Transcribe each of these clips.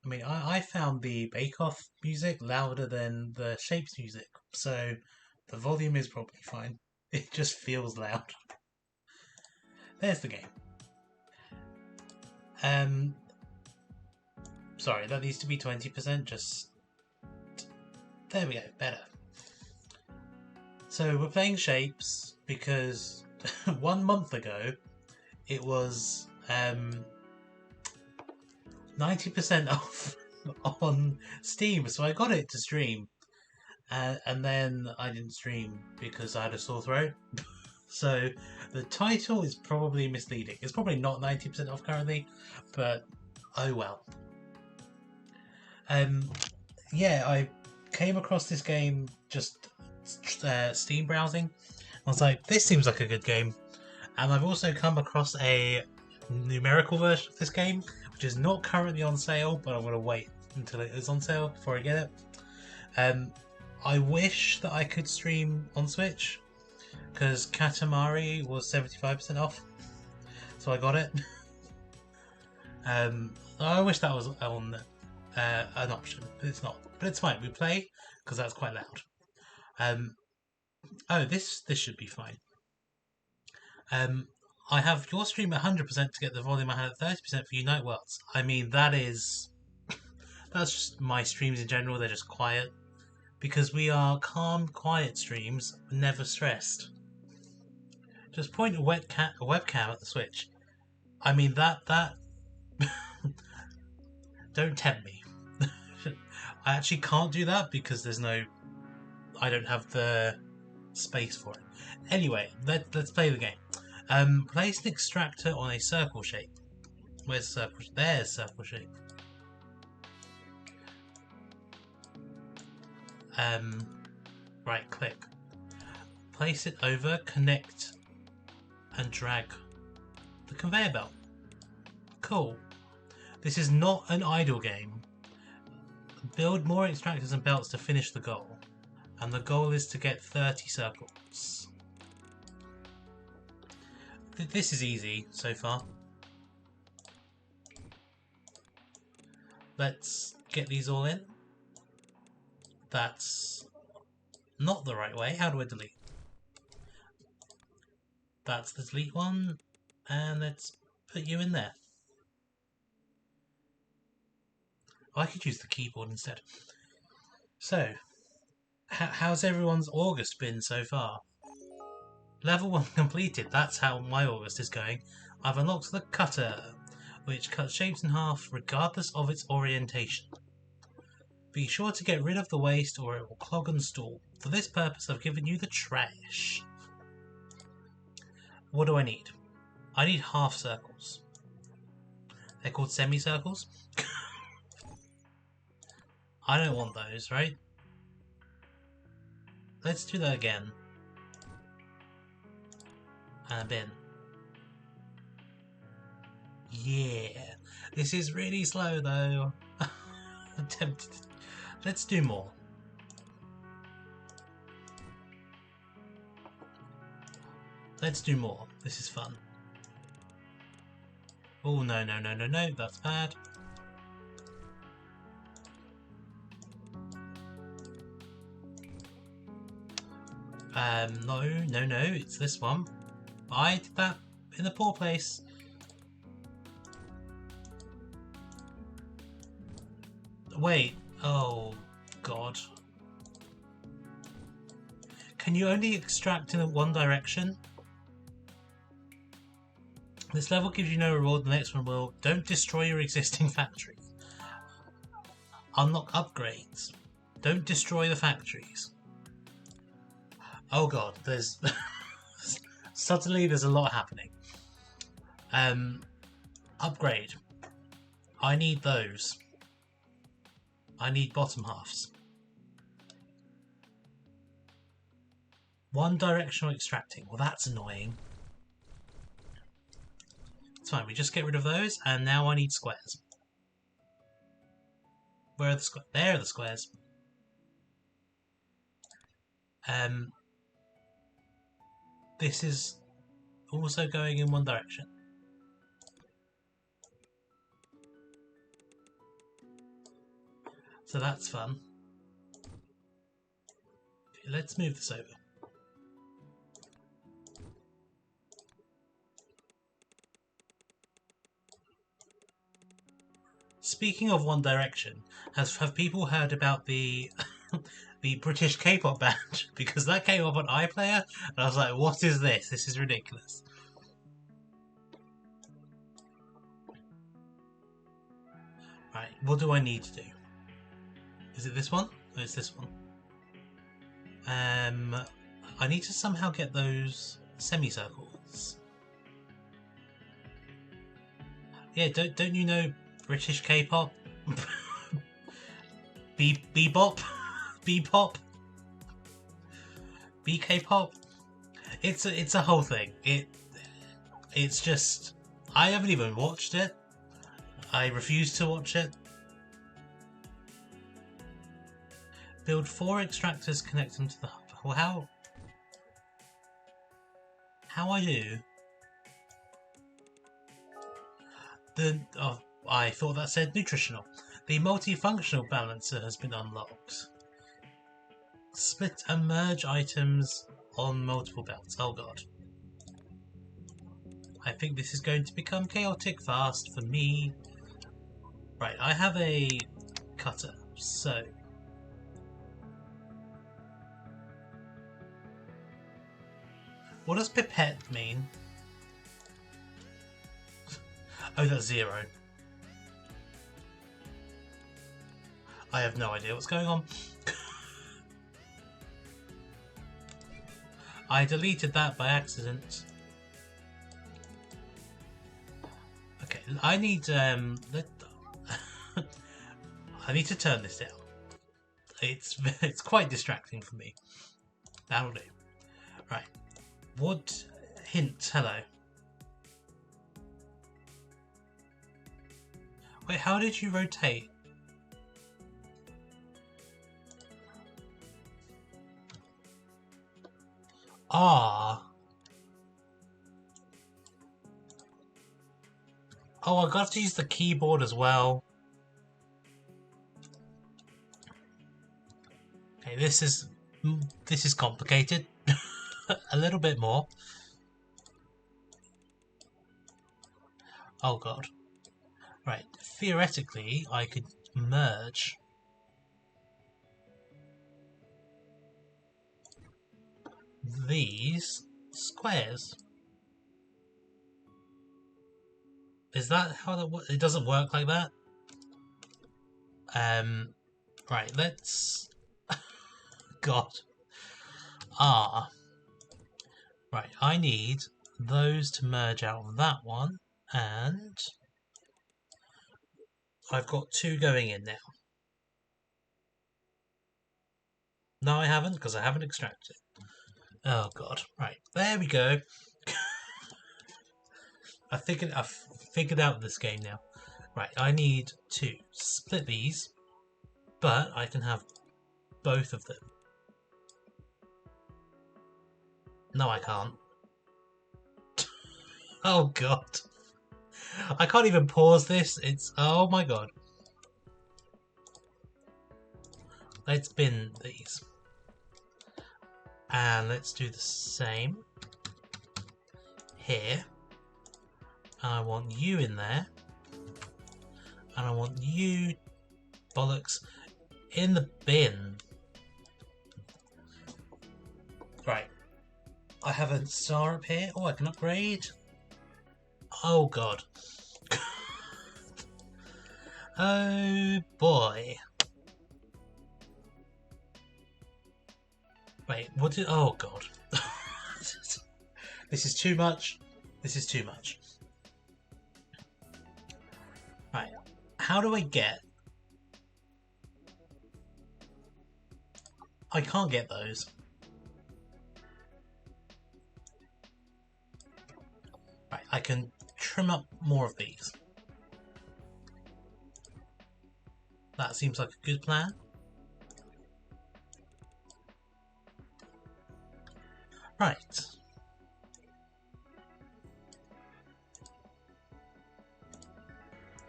mean, I found the Bake Off music louder than the Shapes music, so the volume is probably fine. It just feels loud. There's the game. Um, Sorry, that needs to be 20%. Just there we go, better. So we're playing Shapes because 1 month ago it was 90% off on Steam, so I got it to stream. And then I didn't stream because I had a sore throat. So the title is probably misleading. It's probably not 90% off currently, but oh well. Yeah, I came across this game just Steam browsing. I was like, this seems like a good game. And I've also come across a numerical version of this game, which is not currently on sale, but I'm going to wait until it is on sale before I get it. I wish that I could stream on Switch, because Katamari was 75% off, so I got it. I wish that was on an option, but it's not. But it's fine. We play because that's quite loud. Oh, this should be fine. I have your stream at 100% to get the volume. I had at 30% for Unite Worlds. I mean, that's just my streams in general. They're just quiet because we are calm, quiet streams, never stressed. Just point a webcam at the Switch. I mean that don't tempt me. I actually can't do that because I don't have the space for it. Anyway, let's play the game. Place an extractor on a circle shape. Where's circle? There's circle shape. Right click. Place it over, connect, and drag the conveyor belt. Cool. This is not an idle game. Build more extractors and belts to finish the goal. And the goal is to get 30 circles. This is easy so far. Let's get these all in. That's not the right way. How do I delete? That's the delete one. And let's put you in there. I could use the keyboard instead. So, how's everyone's August been so far? Level 1 completed. That's how my August is going. I've unlocked the cutter, which cuts shapes in half regardless of its orientation. Be sure to get rid of the waste or it will clog and stall. For this purpose, I've given you the trash. What do I need? I need half circles. They're called semicircles. I don't want those, right? Let's do that again. And a bin. Yeah. This is really slow though. I'm tempted. Let's do more. Let's do more. This is fun. Oh, no, that's bad. No, it's this one. I did that in a poor place. Wait, oh god. Can you only extract in one direction? This level gives you no reward, the next one will. Don't destroy your existing factory. Unlock upgrades. Don't destroy the factories. Oh god, there's... Suddenly there's a lot happening. Upgrade. I need those. I need bottom halves. One directional extracting. Well, that's annoying. It's fine, we just get rid of those, and now I need squares. Where are the squares? There are the squares. This is also going in one direction. So that's fun. Okay, let's move this over. Speaking of One Direction, have people heard about the the British K-pop band? Because that came up on iPlayer, and I was like, "What is this? This is ridiculous." Right, what do I need to do? Is it this one? Or is this one? I need to somehow get those semicircles. Yeah, don't you know British K-pop? Bebop, Bebop, BK-pop. It's a whole thing. It's just I haven't even watched it. I refuse to watch it. Build 4 extractors, connect them to the hub. Well, how I do? I thought that said nutritional. The multifunctional balancer has been unlocked. Split and merge items on multiple belts. Oh god. I think this is going to become chaotic fast for me. Right, I have a cutter, so what does pipette mean? Oh, that's 0. I have no idea what's going on. I deleted that by accident. Okay, I need I need to turn this down. It's quite distracting for me. That'll do. Right. Wood hint. Hello. Wait, how did you rotate? Ah. Oh, I got to use the keyboard as well. Okay, this is complicated. A little bit more. Oh god. Right, theoretically I could merge these squares. Is that how that works? It doesn't work like that. Right, let's god. Right, I need those to merge out of that one, and I've got 2 going in now. No, I haven't, because I haven't extracted it. Oh god. Right, there we go. I've figured out this game now. Right, I need to split these, but I can have both of them. No, I can't. Oh god. I can't even pause this. It's... oh my god. Let's bin these. And let's do the same here. And I want you in there. And I want you, bollocks, in the bin. Right. I have a star up here. Oh, I can upgrade. Oh god. Oh boy. Wait, what did... oh god. This is too much. This is too much. Right. How do I get... I can't get those. Right, I can trim up more of these. That seems like a good plan. Right.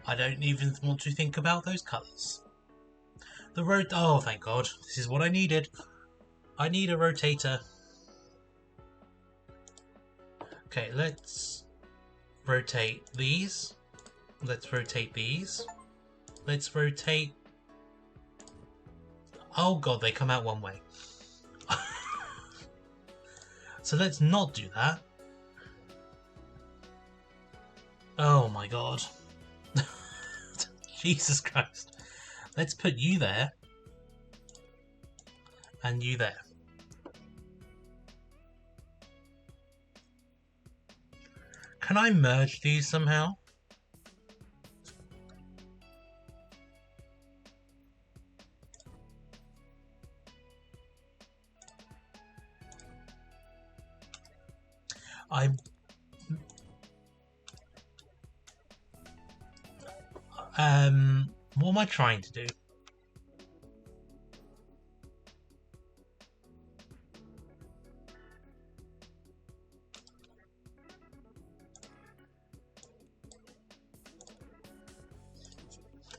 I don't even want to think about those colours. Oh, thank God. This is what I needed. I need a rotator. Okay, let's rotate these. Let's rotate these. Let's rotate... Oh God, they come out one way. So let's not do that. Oh my God. Jesus Christ. Let's put you there. And you there. Can I merge these somehow? What am I trying to do?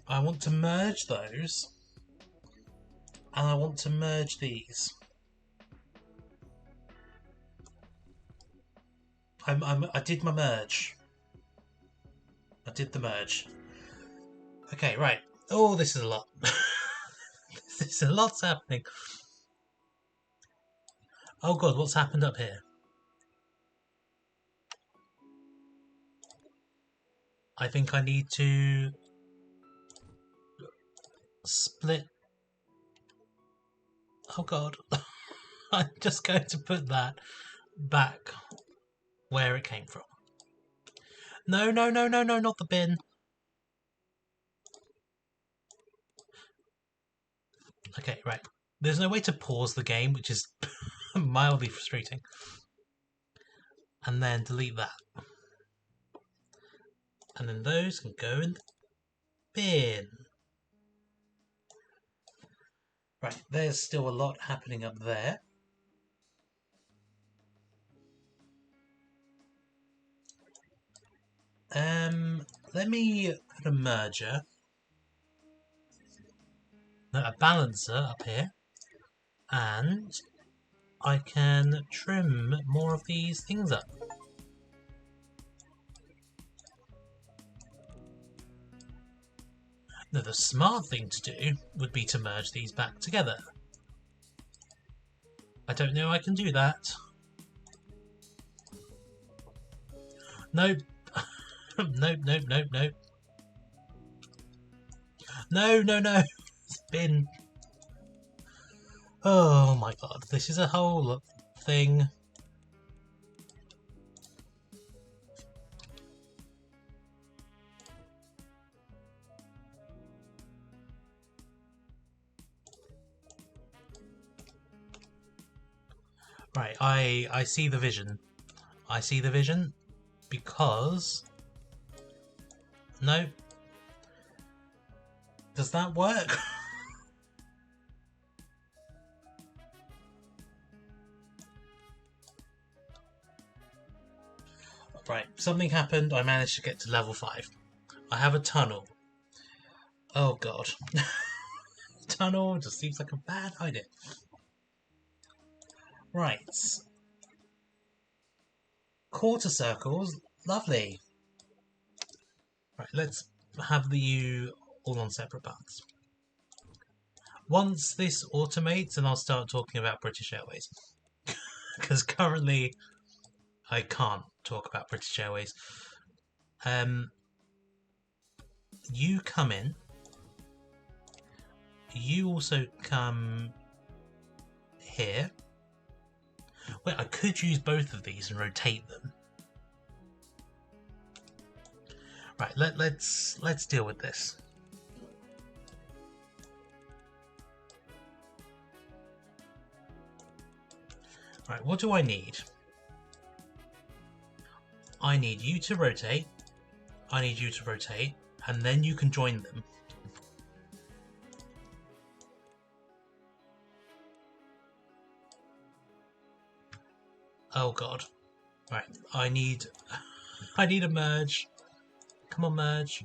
I want to merge those, and I want to merge these. I did my merge. I did the merge. Okay, right. Oh, this is a lot. This is a lot's happening. Oh God, what's happened up here? I think I need to split. Oh God. I'm just going to put that back where it came from. No, no, no, no, no, not the bin. Okay, right. There's no way to pause the game, which is mildly frustrating. And then delete that. And then those can go in the bin. Right, there's still a lot happening up there. Let me put a merger. No, a balancer up here. And I can trim more of these things up. Now the smart thing to do would be to merge these back together. I don't know I can do that. Nope. Nope, nope, nope, nope. No, no, no. Bin. Oh my God, this is a whole thing. Right, I see the vision. I see the vision because... No. Does that work? Right, something happened. I managed to get to level 5. I have a tunnel. Oh God. Tunnel just seems like a bad idea. Right. Quarter circles. Lovely. Right, let's have the U all on separate paths. Once this automates, and I'll start talking about British Airways. Because currently I can't talk about British Airways. You come in. You also come here. Wait, I could use both of these and rotate them. Right, let's deal with this. Right, what do I need? I need you to rotate. I need you to rotate, and then you can join them. Oh God. Right, I need a merge. Come on, merge.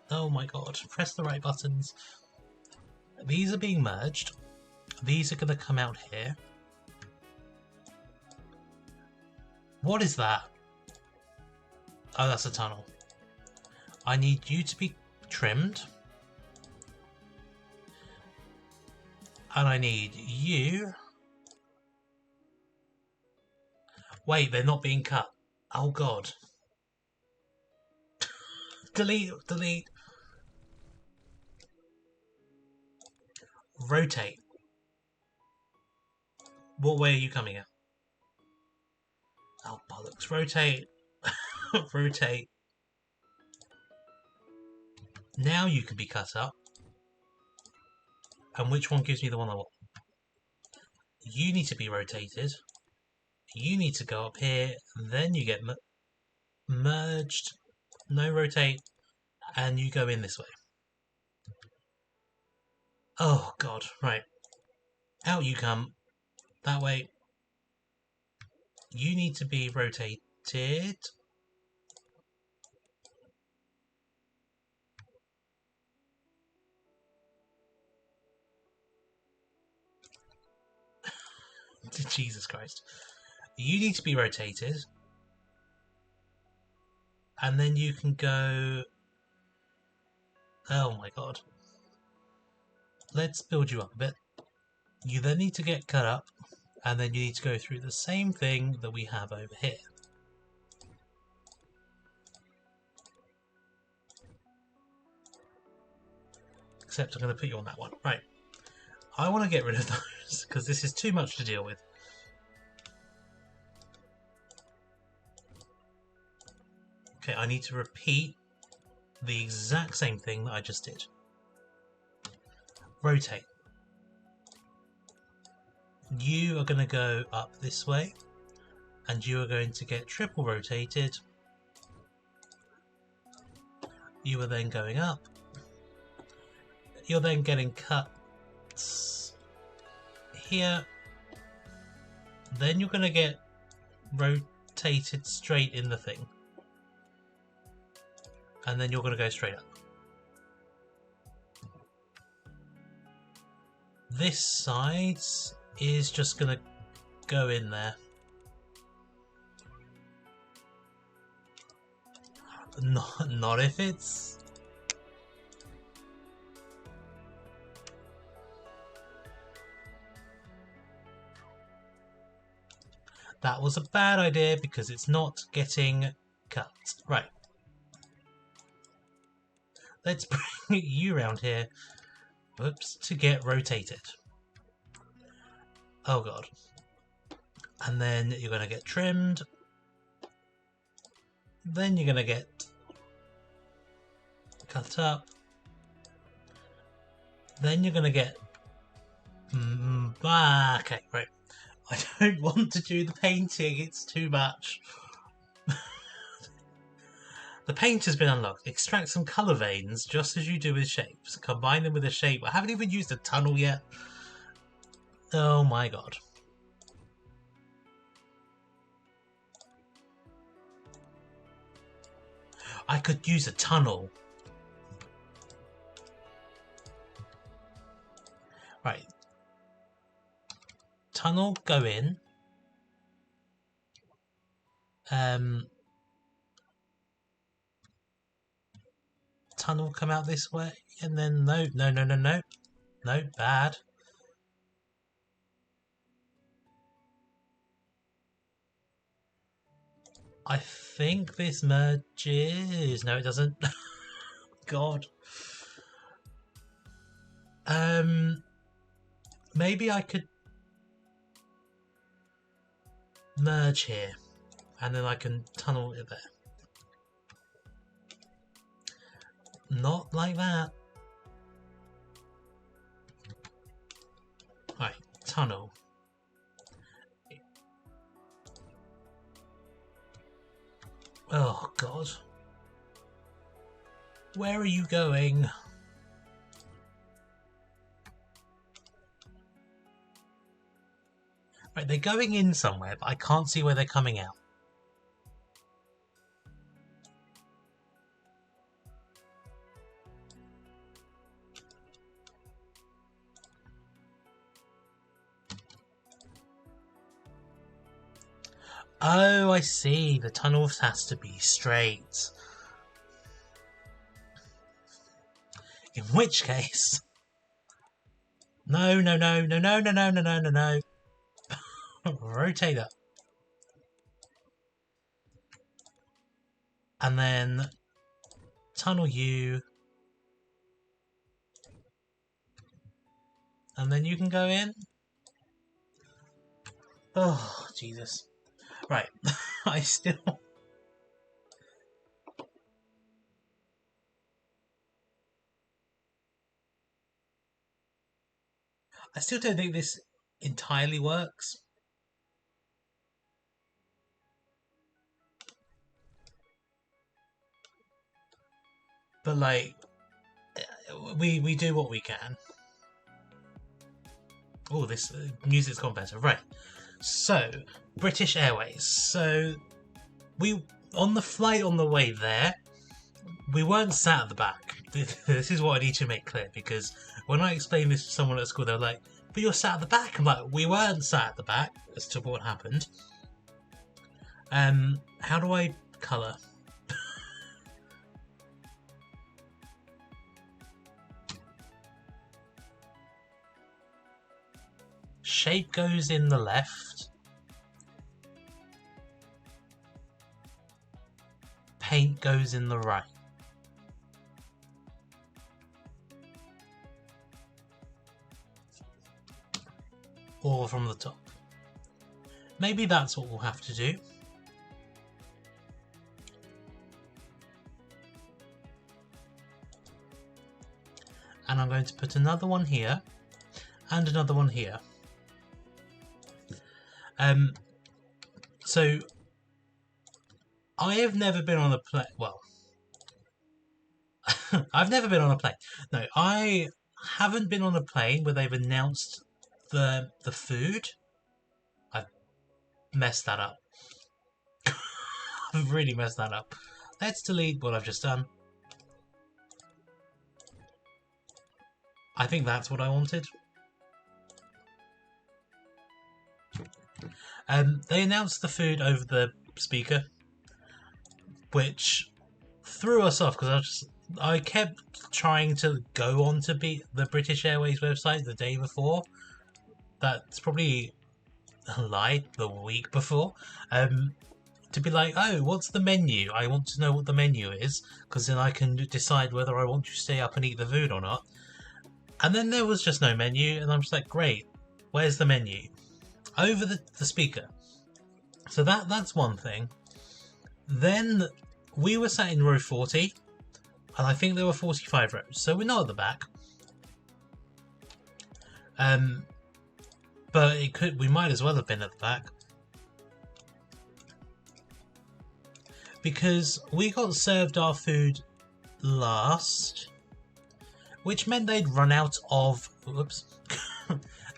Oh my God, press the right buttons. These are being merged. These are going to come out here. What is that? Oh, that's a tunnel. I need you to be trimmed. And I need you... Wait, they're not being cut. Oh god. Delete, delete. Rotate. What way are you coming at? Oh bollocks. Rotate. Rotate. Now you can be cut up. And which one gives me the one I want? You need to be rotated. You need to go up here. Then you get merged. No rotate. And you go in this way. Oh god. Right. Out you come. That way. You need to be rotated. Jesus Christ. You need to be rotated. And then you can go... Oh my god. Let's build you up a bit. You then need to get cut up. And then you need to go through the same thing that we have over here. Except I'm going to put you on that one. Right. I want to get rid of those because this is too much to deal with. Okay, I need to repeat the exact same thing that I just did. Rotate. You are going to go up this way, and you are going to get triple rotated. You are then going up. You're then getting cut here. Then you're going to get rotated straight in the thing. And then you're going to go straight up. This side is just going to go in there. Not if it's... That was a bad idea because it's not getting cut. Right. Let's bring you around here. Whoops, to get rotated. Oh god. And then you're going to get trimmed. Then you're going to get cut up. Then you're going to get... okay, right. I don't want to do the painting, it's too much. The paint has been unlocked. Extract some colour veins, just as you do with shapes. Combine them with a shape. I haven't even used a tunnel yet. Oh my god. I could use a tunnel. Right. Tunnel, go in. Tunnel, come out this way. And then no, bad. I think this merges. No, it doesn't. God. Maybe I could merge here, and then I can tunnel it there. Not like that. Right, tunnel. Oh god. Where are you going? Right, they're going in somewhere, but I can't see where they're coming out. Oh, I see. The tunnel has to be straight. In which case... No, no, no, no, no, no, no, no, no, no, no. Rotator. And then tunnel U. And then you can go in. Oh, Jesus. Right. I still don't think this entirely works. But like we do what we can. Oh, this music's gone better. Right. So, British Airways. So, we on the flight on the way there, we weren't sat at the back. This is what I need to make clear, because when I explained this to someone at school, they're like, "But you're sat at the back." I'm like, "We weren't sat at the back." As to what happened. How do I colour? Shape goes in the left. Paint goes in the right. Or from the top. Maybe that's what we'll have to do. And I'm going to put another one here and another one here. So I have never been on a plane. Well, I've never been on a plane. No, I haven't been on a plane where they've announced the food. I've messed that up. I've really messed that up. Let's delete what I've just done. I think that's what I wanted. They announced the food over the speaker, which threw us off because I kept trying to go on to the British Airways website the day before. That's probably a lie, the week before. To be like, oh, what's the menu? I want to know what the menu is, because then I can decide whether I want to stay up and eat the food or not. And then there was just no menu, and I'm just like, great, where's the menu? Over the speaker. So that's one thing. Then we were sat in row 40, and I think there were 45 rows, so we're not at the back. But we might as well have been at the back. Because we got served our food last, which meant they'd run out of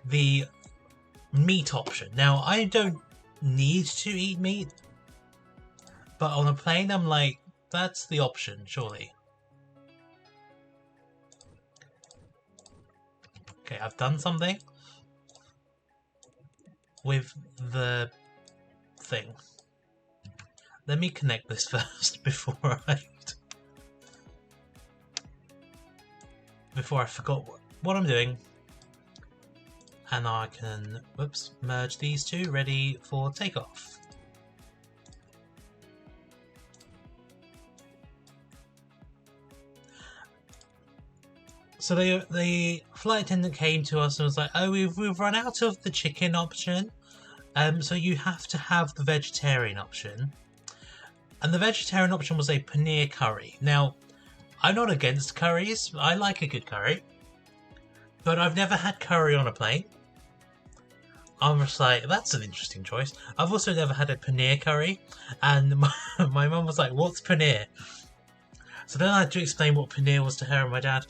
the meat option. Now, I don't need to eat meat, but on a plane I'm like, that's the option, surely. Okay, I've done something with the thing. Let me connect this first before I forgot what I'm doing. And now I can, merge these two, ready for takeoff. So the flight attendant came to us and was like, "Oh, we've run out of the chicken option, so you have to have the vegetarian option." And the vegetarian option was a paneer curry. Now, I'm not against curries. I like a good curry, but I've never had curry on a plane. I'm just like, that's an interesting choice. I've also never had a paneer curry, and my mum was like, "What's paneer?" So then I had to explain what paneer was to her and my dad.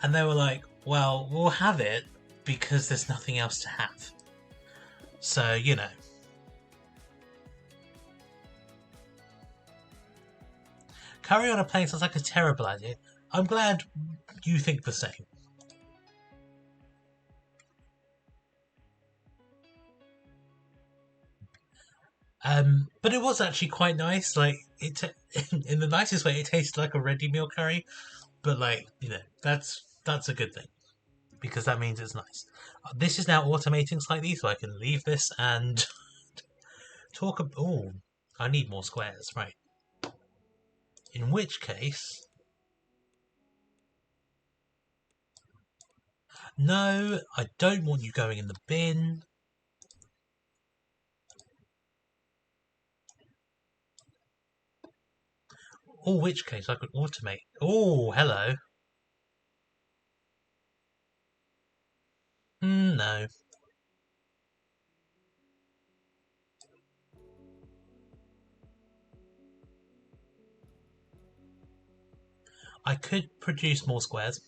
And they were like, "Well, we'll have it because there's nothing else to have." So, you know. Curry on a plane sounds like a terrible idea. I'm glad you think the same. But it was actually quite nice. Like in the nicest way, it tasted like a ready meal curry. But like that's a good thing because that means it's nice. This is now automating slightly, so I can leave this and talk. Oh, I need more squares, right? In which case, no, I don't want you going in the bin. Or which case I could automate. Oh, hello. No. I could produce more squares.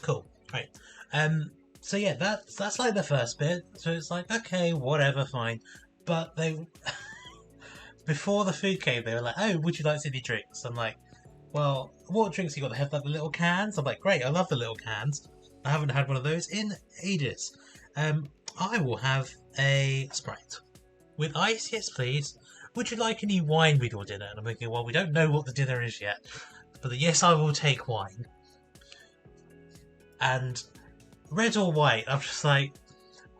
Cool. Right. So yeah, that's like the first bit. So it's like, okay, whatever, fine. But they before the food came, they were like, oh, would you like any drinks? I'm like, well, what drinks you got? They have like the little cans. I'm like, great, I love the little cans. I haven't had one of those in ages. I will have a Sprite. With ice, yes please. Would you like any wine with your dinner? And I'm thinking, well, we don't know what the dinner is yet. But yes, I will take wine. And red or white, I'm just like,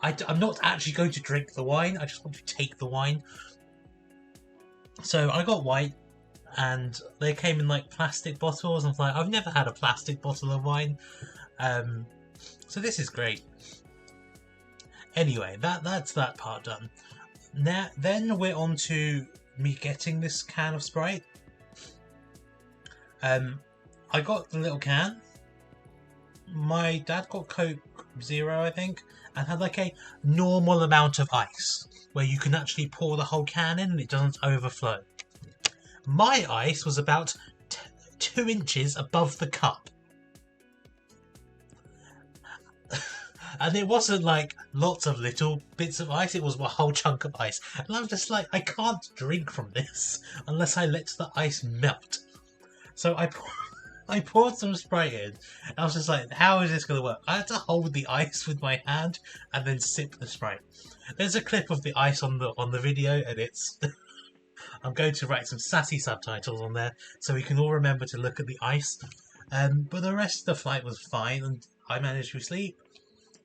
I'm not actually going to drink the wine, I just want to take the wine. So I got white, and they came in like plastic bottles. I was like, I've never had a plastic bottle of wine. So this is great. Anyway, that's that part done. Now, then we're on to me getting this can of Sprite. I got the little can. My dad got Coke Zero, I think, and had like a normal amount of ice where you can actually pour the whole can in and it doesn't overflow. My ice was about 2 inches above the cup. And it wasn't like lots of little bits of ice, it was a whole chunk of ice. And I'm just like, I can't drink from this unless I let the ice melt. So I poured some Sprite in, and I was just like, how is this going to work? I had to hold the ice with my hand and then sip the Sprite. There's a clip of the ice on the video, and it's... I'm going to write some sassy subtitles on there so we can all remember to look at the ice. But the rest of the flight was fine, and I managed to sleep.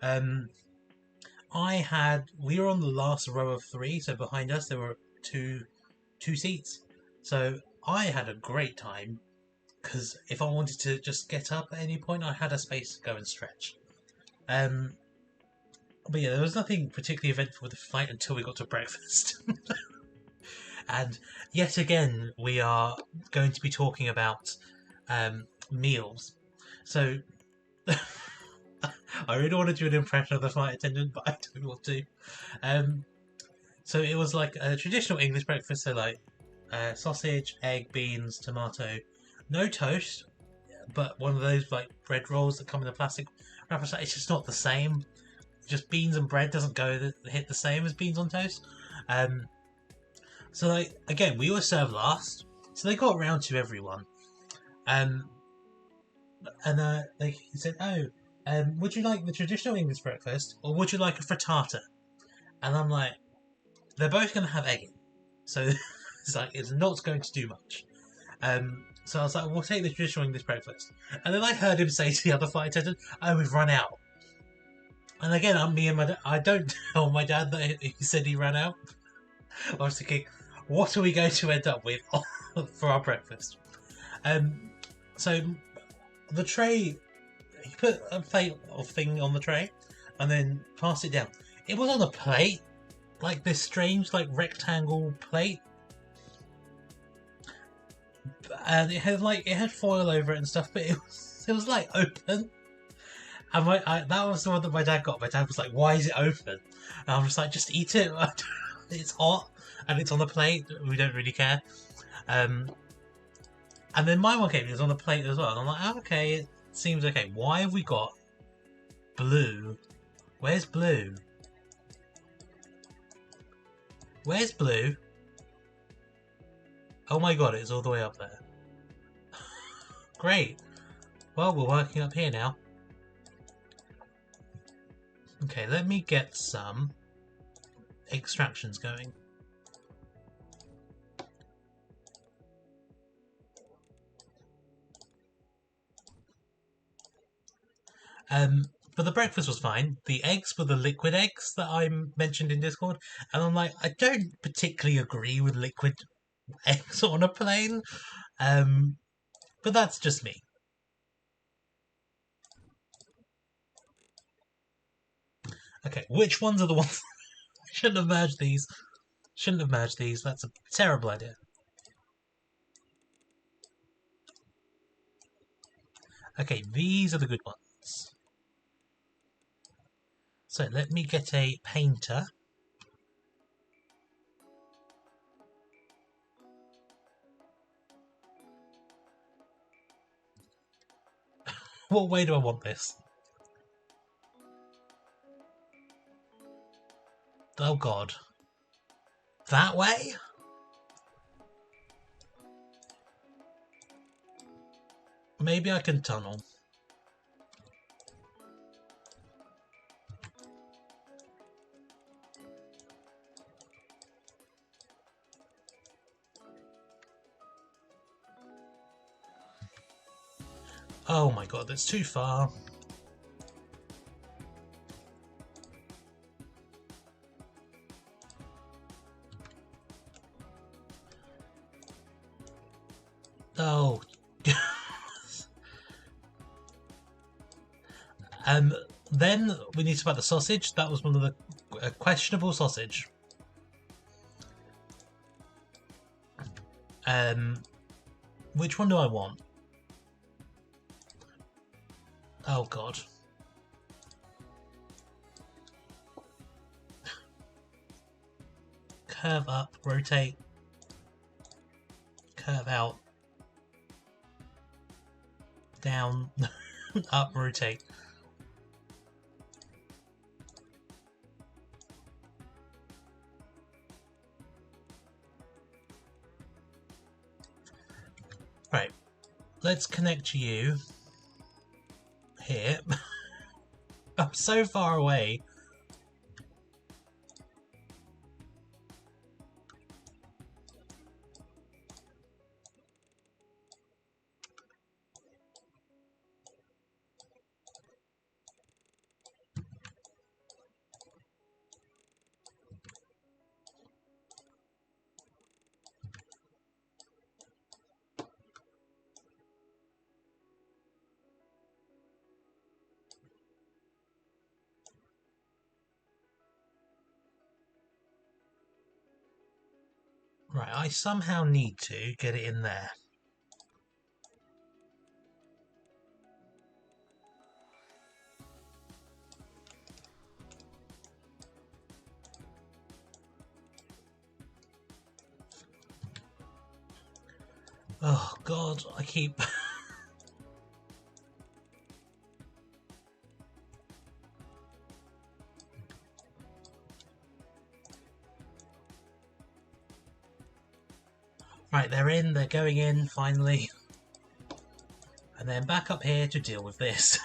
We were on the last row of 3, so behind us there were two seats. So I had a great time, because if I wanted to just get up at any point, I had a space to go and stretch. But yeah, there was nothing particularly eventful with the flight until we got to breakfast. And yet again, we are going to be talking about meals. So I really want to do an impression of the flight attendant, but I don't want to. So it was like a traditional English breakfast, so like sausage, egg, beans, tomato, no toast, but one of those like bread rolls that come in a plastic wrapper. It's just not the same. Just beans and bread doesn't hit the same as beans on toast. So like again, we were served last, so they got around to everyone. And he said, "Oh, would you like the traditional English breakfast, or would you like a frittata?" And I'm like, they're both going to have egg in, so it's not going to do much. So I was like, we'll take the traditional English breakfast. And then I heard him say to the other flight attendant, "Oh, we've run out." And again, I don't tell my dad that he said he ran out. I was thinking, what are we going to end up with for our breakfast? So the tray, he put a plate of thing on the tray and then passed it down. It was on a plate, like this strange like rectangle plate. And it had foil over it and stuff, but it was like open. And that was the one that my dad got. My dad was like, "Why is it open?" And I'm just like, "Just eat it. It's hot and it's on the plate. We don't really care." And then my one came. It was on the plate as well. And I'm like, "Oh, okay, it seems okay." Why have we got blue? Where's blue? Where's blue? Oh my god, it's all the way up there. Great. Well, we're working up here now. Okay, let me get some extractions going. But the breakfast was fine. The eggs were the liquid eggs that I mentioned in Discord, and I'm like, I don't particularly agree with liquid eggs on a plane. But that's just me. Okay, which ones are the ones? I shouldn't have merged these. Shouldn't have merged these. That's a terrible idea. Okay, these are the good ones. So let me get a painter. What way do I want this? Oh god. That way? Maybe I can tunnel. Oh my god, that's too far. Oh. Then we need to buy the sausage. That was one of the questionable sausage. Which one do I want? Oh god. Curve up, rotate, curve out, down, up, rotate. Right, let's connect you here. I'm so far away. Right, I somehow need to get it in there. Oh god, I keep... Right, they're going in, finally. And then back up here to deal with this.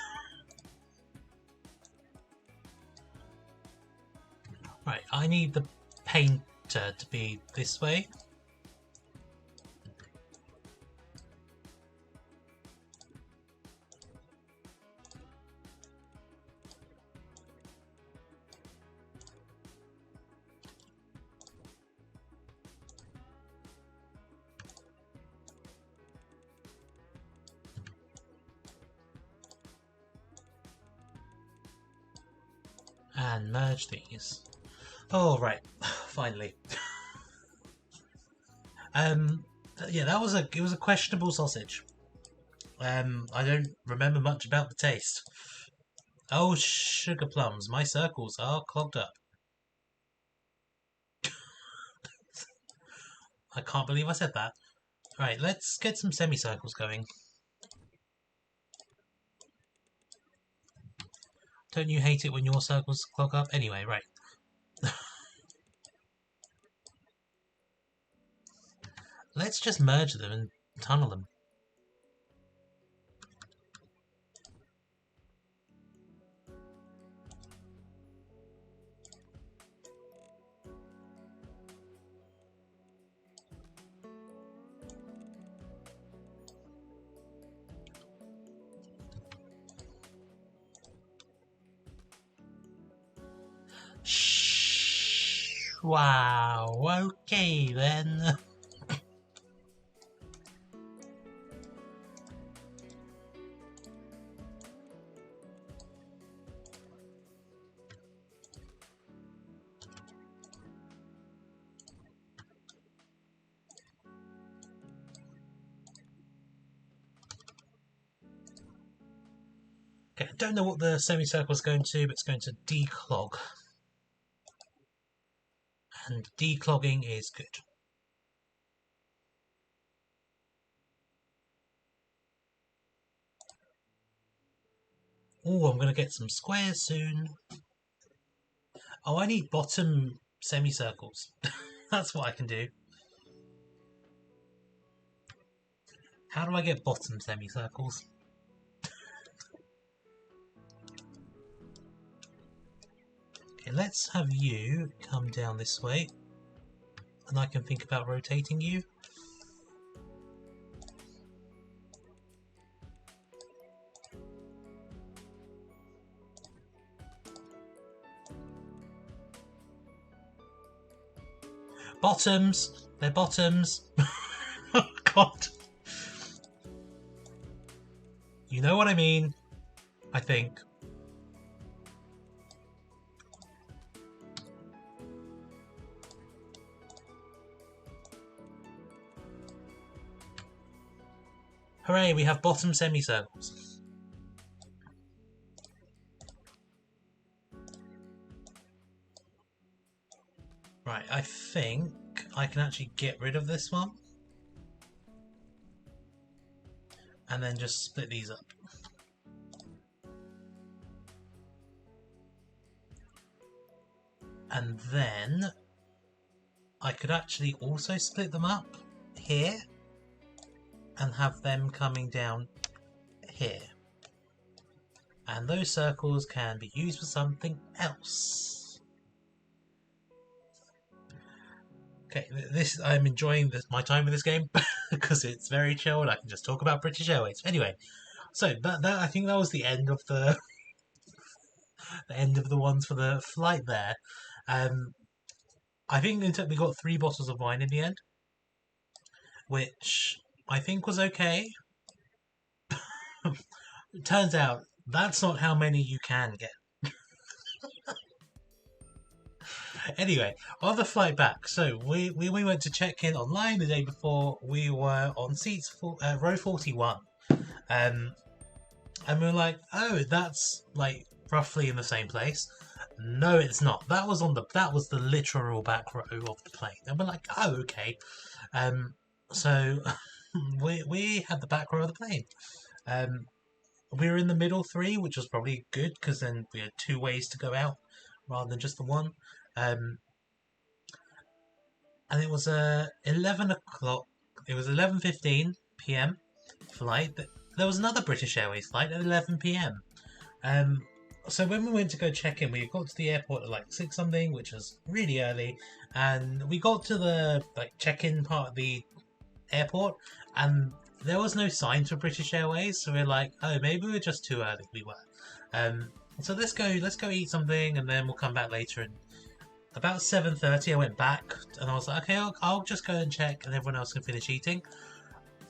Right, I need the painter to be this way. And merge these. Oh, right. Finally. Yeah, it was a questionable sausage. I don't remember much about the taste. Oh, sugar plums, my circles are clogged up. I can't believe I said that. Right, let's get some semicircles going. Don't you hate it when your circles clog up? Anyway, right. Let's just merge them and tunnel them. Wow, okay then. Okay, I don't know what the semicircle is going to, but it's going to declog. And declogging is good. Oh, I'm going to get some squares soon. Oh, I need bottom semicircles. That's what I can do. How do I get bottom semicircles? Okay, let's have you come down this way. And I can think about rotating you. Bottoms! They're bottoms! Oh god! You know what I mean, I think. Hooray, we have bottom semicircles. Right, I think I can actually get rid of this one. And then just split these up. And then I could actually also split them up here and have them coming down here. And those circles can be used for something else. Okay, I'm enjoying my time with this game because it's very chill and I can just talk about British Airways. Anyway, so that I think that was the end of the ones for the flight there. I think we got 3 bottles of wine in the end, which I think was okay. It turns out that's not how many you can get. Anyway, on the flight back, so we went to check in online the day before. We were on seats for row 41, and we were like, oh, that's like roughly in the same place. No, it's not. That was the literal back row of the plane, and we're like, oh, okay. So we had the back row of the plane. We were in the middle 3, which was probably good because then we had 2 ways to go out rather than just the one. And it was 11 o'clock. It was 11:15 p.m. flight. There was another British Airways flight at 11 p.m. So when we went to go check in, we got to the airport at like 6 something, which was really early, and we got to the check-in part of the airport, and there was no sign for British Airways, so we're like, oh, maybe we're just too early. We were. So let's go eat something, and then we'll come back later. And about 7:30, I went back, and I was like, okay, I'll just go and check, and everyone else can finish eating.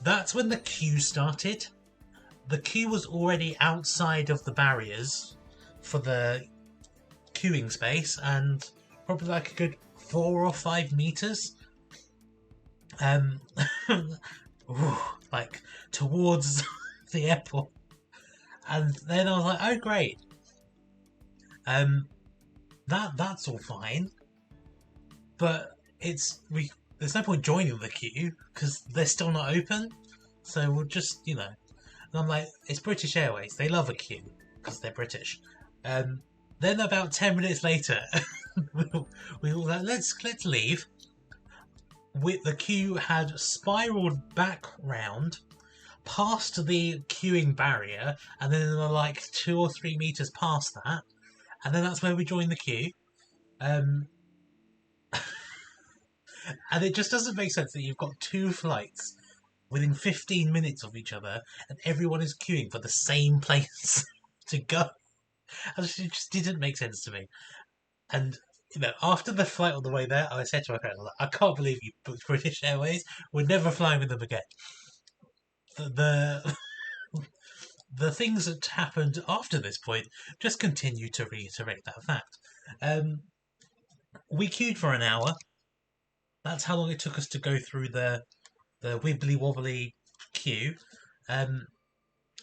That's when the queue started. The queue was already outside of the barriers for the queuing space, and probably like a good 4 or 5 meters. Like towards the airport, and then I was like, "Oh, great! That's all fine, but there's no point joining the queue because they're still not open. So we'll just, And I'm like, it's British Airways; they love a queue because they're British. Then about 10 minutes later, we were like, let's leave. The queue had spiraled back round past the queuing barrier, and then like 2 or 3 meters past that, and then that's where we joined the queue. And it just doesn't make sense that you've got 2 flights within 15 minutes of each other, and everyone is queuing for the same place to go. It just didn't make sense to me. And after the flight on the way there, I said to my parents, I can't believe you booked British Airways. We're never flying with them again. The the things that happened after this point just continue to reiterate that fact. Um, we queued for an hour. That's how long it took us to go through the wibbly wobbly queue. Um,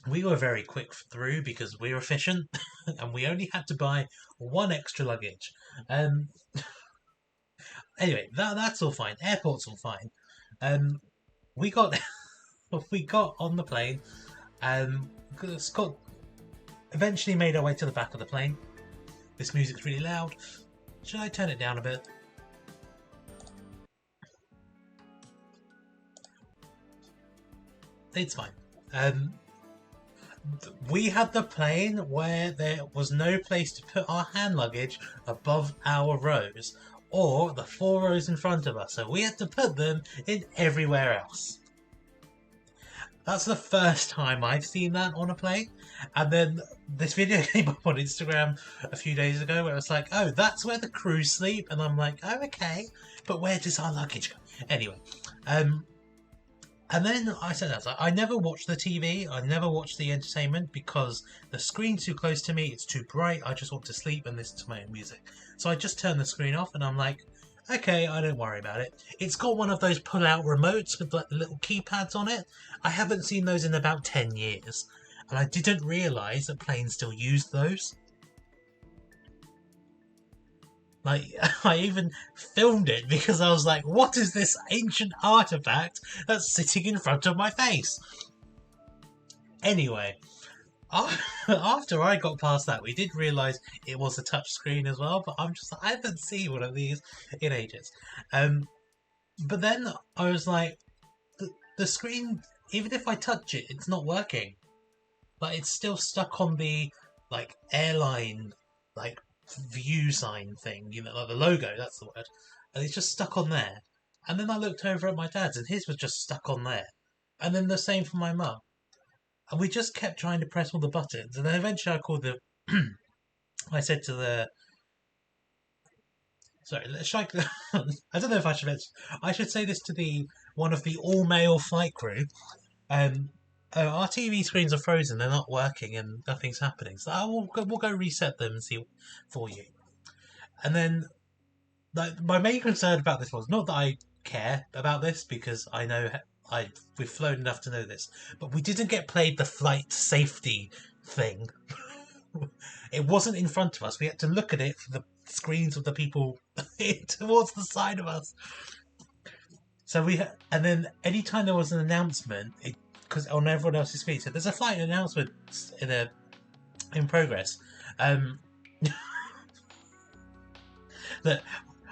we were very quick through because we were efficient, and we only had to buy one extra luggage. Um, anyway, that's all fine. Airport's all fine. We got we got on the plane. Scott eventually made our way to the back of the plane. This music's really loud. Should I turn it down a bit? It's fine. We had the plane where there was no place to put our hand luggage above our rows, or the 4 rows in front of us, so we had to put them in everywhere else. That's the first time I've seen that on a plane. And then this video came up on Instagram a few days ago where it's like, oh, that's where the crew sleep. And I'm like, oh, okay. But where does our luggage go? Anyway. And then I said, I never watch the TV. I never watch the entertainment because the screen's too close to me. It's too bright. I just want to sleep and listen to my own music. So I just turn the screen off and I'm like, okay, I don't worry about it. It's got one of those pull-out remotes with like the little keypads on it. I haven't seen those in about 10 years. And I didn't realise that planes still use those. Like, I even filmed it because I was like, what is this ancient artifact that's sitting in front of my face? Anyway, after I got past that, we did realise it was a touch screen as well, but I'm just like, I haven't seen one of these in ages. But then I was like, the screen, even if I touch it, it's not working. Like, it's still stuck on the, like, airline, like, view sign thing, like the logo, that's the word. And it's just stuck on there. And then I looked over at my dad's and his was just stuck on there. And then the same for my mum. And we just kept trying to press all the buttons. And then eventually I called the... I said to the... Sorry, I don't know if I should mention... I should say this to one of the all-male flight crew. Our TV screens are frozen, they're not working and nothing's happening. So we'll go reset them and see for you. And then my main concern about this was not that I care about this because I know we've flown enough to know this, but we didn't get played the flight safety thing. It wasn't in front of us. We had to look at it for the screens of the people towards the side of us. So and then anytime there was an announcement, because on everyone else's feed, so there's a flight announcement in progress. That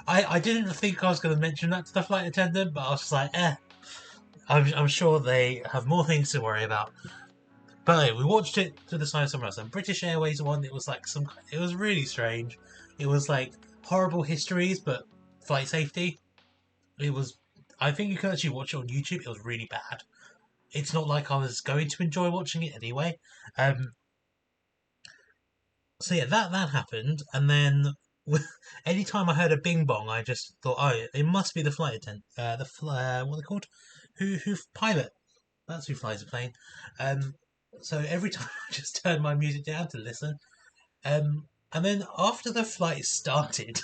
I didn't think I was going to mention that to the flight attendant, but I was just like, I'm sure they have more things to worry about. But anyway, we watched it to the side of somewhere else. And British Airways one, it was like it was really strange. It was like horrible histories, but flight safety. I think you can actually watch it on YouTube. It was really bad. It's not like I was going to enjoy watching it anyway. So yeah, that happened, and then anytime I heard a bing bong, I just thought, oh, it must be the flight attendant, what are they called? Who pilot? That's who flies a plane. So every time I just turned my music down to listen. And then after the flight started,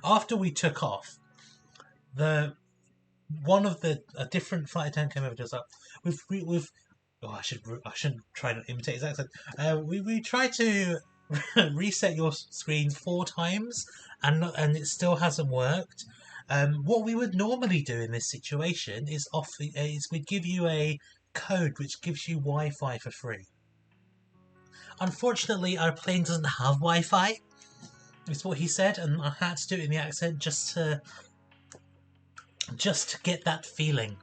after we took off, a different flight attendant came over to us. I shouldn't try to imitate his accent. We tried to reset your screen 4 times, and it still hasn't worked. What we would normally do in this situation is we'd give you a code which gives you Wi-Fi for free. Unfortunately, our plane doesn't have Wi-Fi. Is what he said, and I had to do it in the accent just to get that feeling.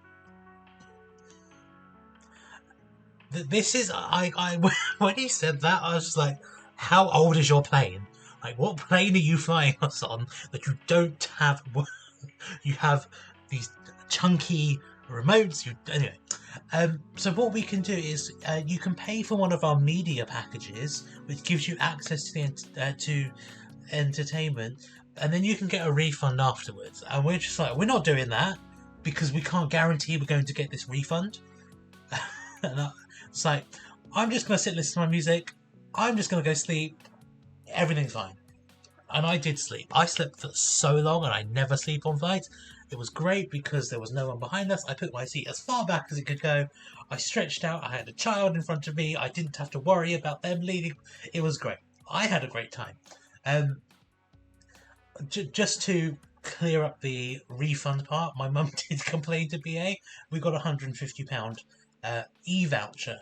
This is when he said that, I was just like, how old is your plane? Like, what plane are you flying us on that you don't have? You have these chunky remotes. Anyway. So what we can do is you can pay for one of our media packages, which gives you access to to entertainment. and then you can get a refund afterwards. And we're just like, we're not doing that because we can't guarantee we're going to get this refund. And it's like, I'm just going to sit and listen to my music. I'm just going to go sleep. Everything's fine. And I did sleep. I slept for so long, and I never sleep on flights. It was great because there was no one behind us. I put my seat as far back as it could go. I stretched out. I had a child in front of me. I didn't have to worry about them leading. It was great. I had a great time. Just to clear up the refund part, my mum did complain to BA. We got a £150 e-voucher,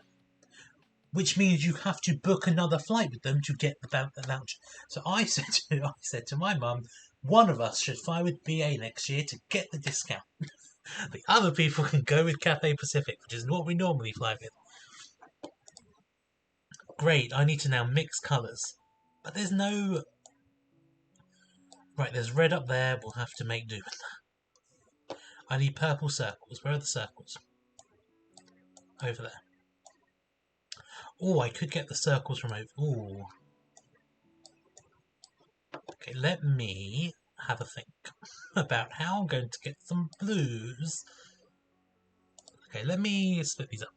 which means you have to book another flight with them to get the voucher. So I said to my mum, one of us should fly with BA next year to get the discount. The other people can go with Cathay Pacific, which is what we normally fly with. Great, I need to now mix colours. But there's no... Right, there's red up there, we'll have to make do with that. I need purple circles. Where are the circles? Over there. Oh, I could get the circles from over... Ooh. Okay, let me have a think about how I'm going to get some blues. Okay, let me split these up.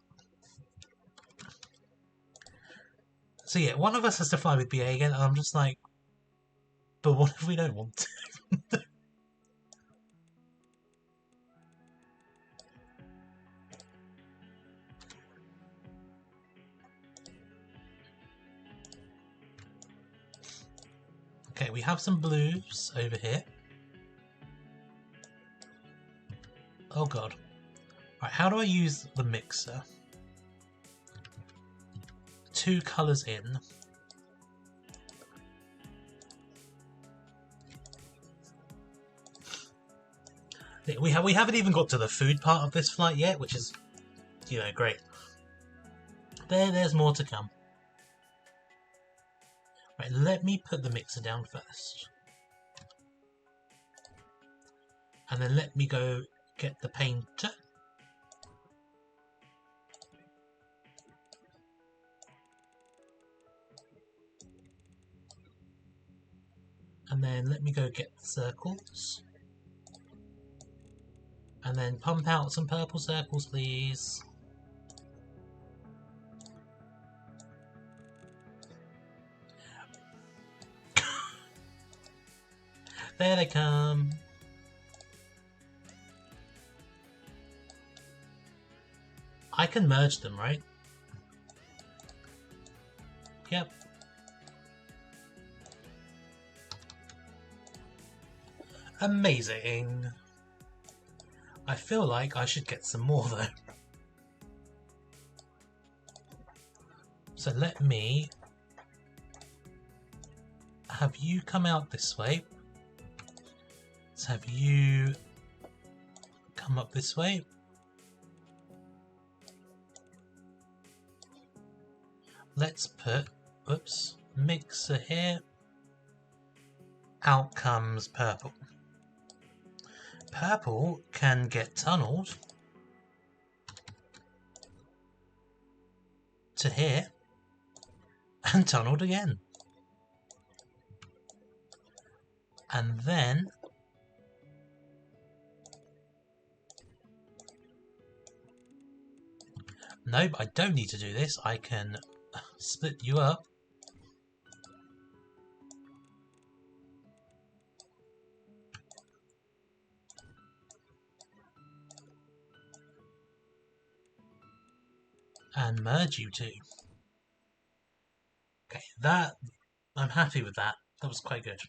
So yeah, one of us has to fly with BA again, and I'm just like, but what if we don't want to? Okay, we have some blues over here. Oh god. Right, how do I use the mixer? 2 colours in. We haven't even got to the food part of this flight yet, which is, you know, great. There's more to come. Right, let me put the mixer down first. And then let me go get the painter. And then let me go get the circles. And then pump out some purple circles, please. There they come. I can merge them, right? Yep. Amazing. I feel like I should get some more though. So let me have you come out this way. Let's have you come up this way. Let's put, whoops, mixer here. Out comes purple. Purple can get tunneled to here and tunneled again. And then nope, I don't need to do this. I can split you up. And merge you two. Okay, that I'm happy with that. That was quite good.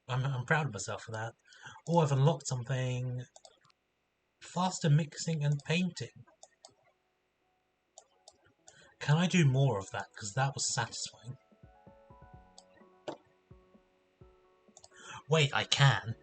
I'm proud of myself for that. Oh, I've unlocked something. Faster mixing and painting. Can I do more of that? Because that was satisfying. Wait, I can.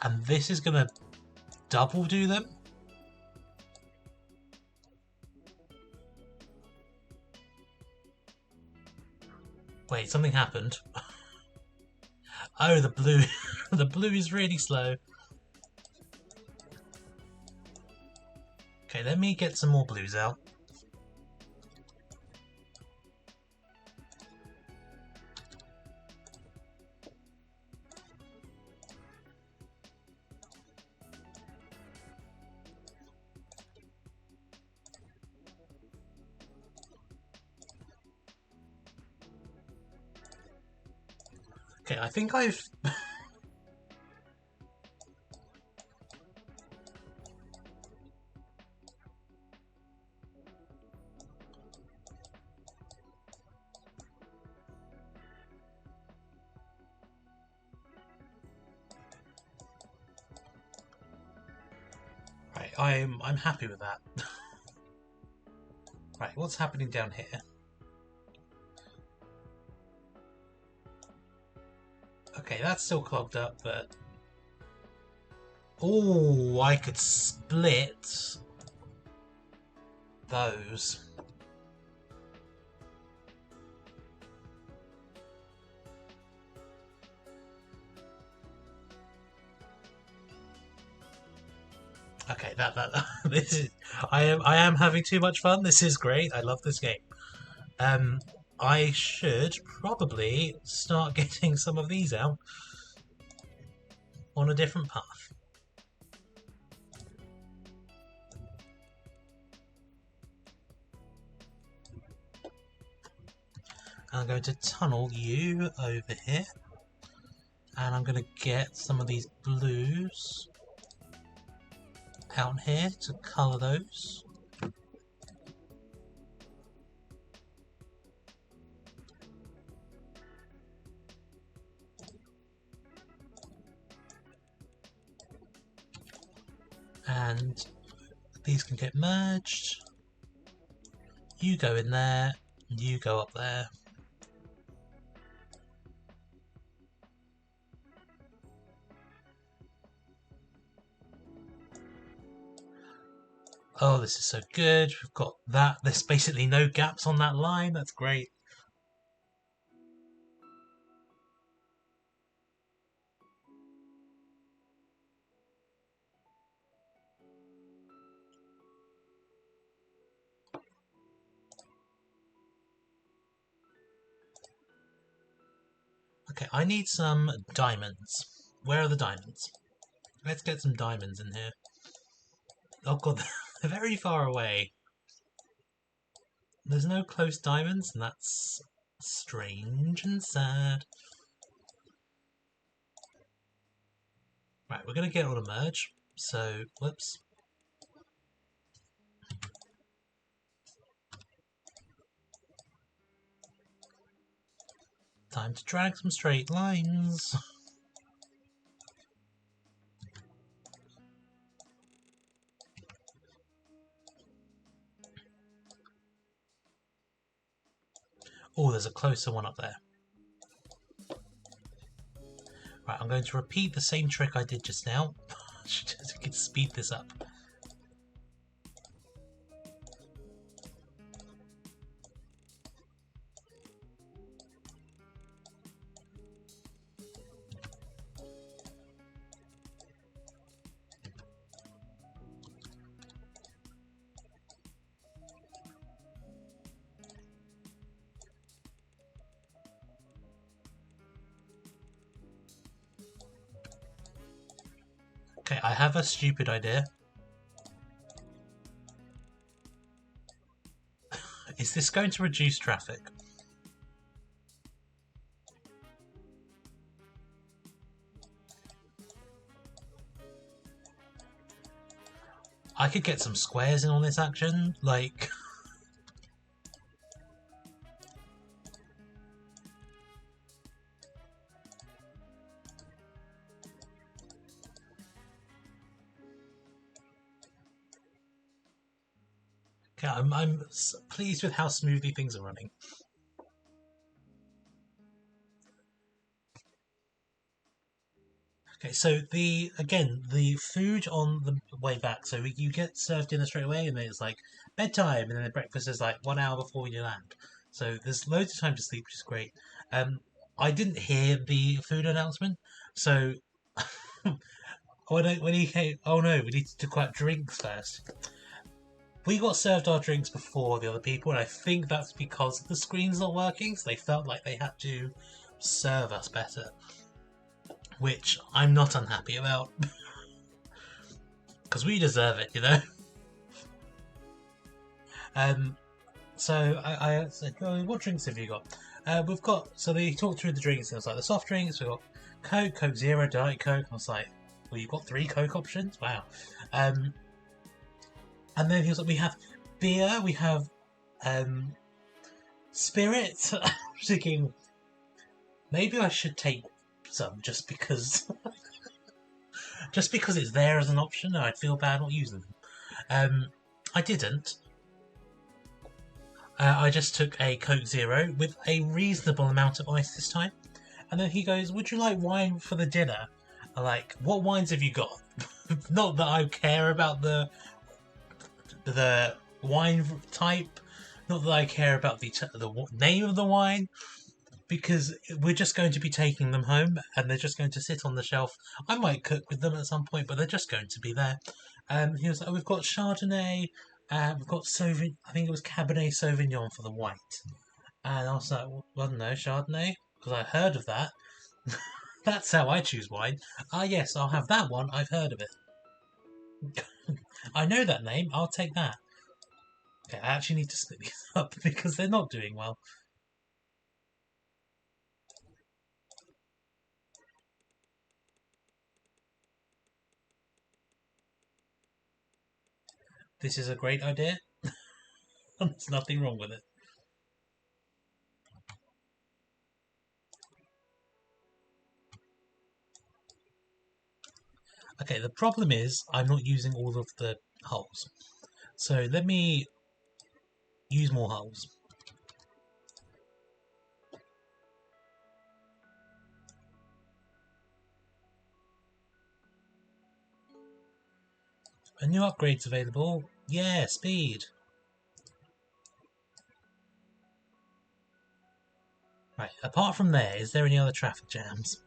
And this is going to double do them? Wait, something happened. Oh, the blue. The blue is really slow. Okay, let me get some more blues out. Okay, I think I've... Right, I'm happy with that. Right, what's happening down here? Okay, that's still clogged up, but... Oh, I could split those. Okay, this is... I am having too much fun. This is great. I love this game. I should probably start getting some of these out on a different path. I'm going to tunnel you over here, and I'm going to get some of these blues out here to colour those. And these can get merged. You go in there, you go up there. Oh, this is so good. We've got that. There's basically no gaps on that line. That's great. Okay, I need some diamonds. Where are the diamonds? Let's get some diamonds in here. Oh god, they're very far away. There's no close diamonds, and that's strange and sad. Right, we're going to get on a merge. So, whoops. Time to drag some straight lines. Oh, there's a closer one up there. Right, I'm going to repeat the same trick I did just now. Just to speed this up. Okay, I have a stupid idea. Is this going to reduce traffic? I could get some squares in on this action, like... Okay, I'm pleased with how smoothly things are running. Okay, so the food on the way back, so you get served dinner straight away, and then it's like bedtime, and then the breakfast is like 1 hour before you land. So there's loads of time to sleep, which is great. I didn't hear the food announcement, so when he came, oh no, we need to grab drinks first. We got served our drinks before the other people, and I think that's because the screen's not working, so they felt like they had to serve us better, which I'm not unhappy about. Because we deserve it, you know? So I said, oh, what drinks have you got? We've got, so they talked through the drinks, and it was like the soft drinks, we've got Coke, Coke Zero, Diet Coke. I was like, well, you've got 3 Coke options? Wow. And then he was like, we have beer, we have spirit. I'm thinking, maybe I should take some just because just because it's there as an option and I'd feel bad not using them. I didn't. I just took a Coke Zero with a reasonable amount of ice this time. And then he goes, would you like wine for the dinner? I'm like, what wines have you got? Not that I care about the wine type, not that I care about the name of the wine, because we're just going to be taking them home and they're just going to sit on the shelf. I might cook with them at some point, but they're just going to be there. He was like, we've got Chardonnay, we've got Sauvignon, I think it was Cabernet Sauvignon for the white. And I was like, well, no, Chardonnay? Because I heard of that. That's how I choose wine. Ah, yes, I'll have that one. I've heard of it. I know that name. I'll take that. Okay, I actually need to split these up because they're not doing well. This is a great idea. There's nothing wrong with it. Okay, the problem is I'm not using all of the holes. So let me use more holes. A new upgrade's available. Yeah, speed. Right, apart from there, is there any other traffic jams?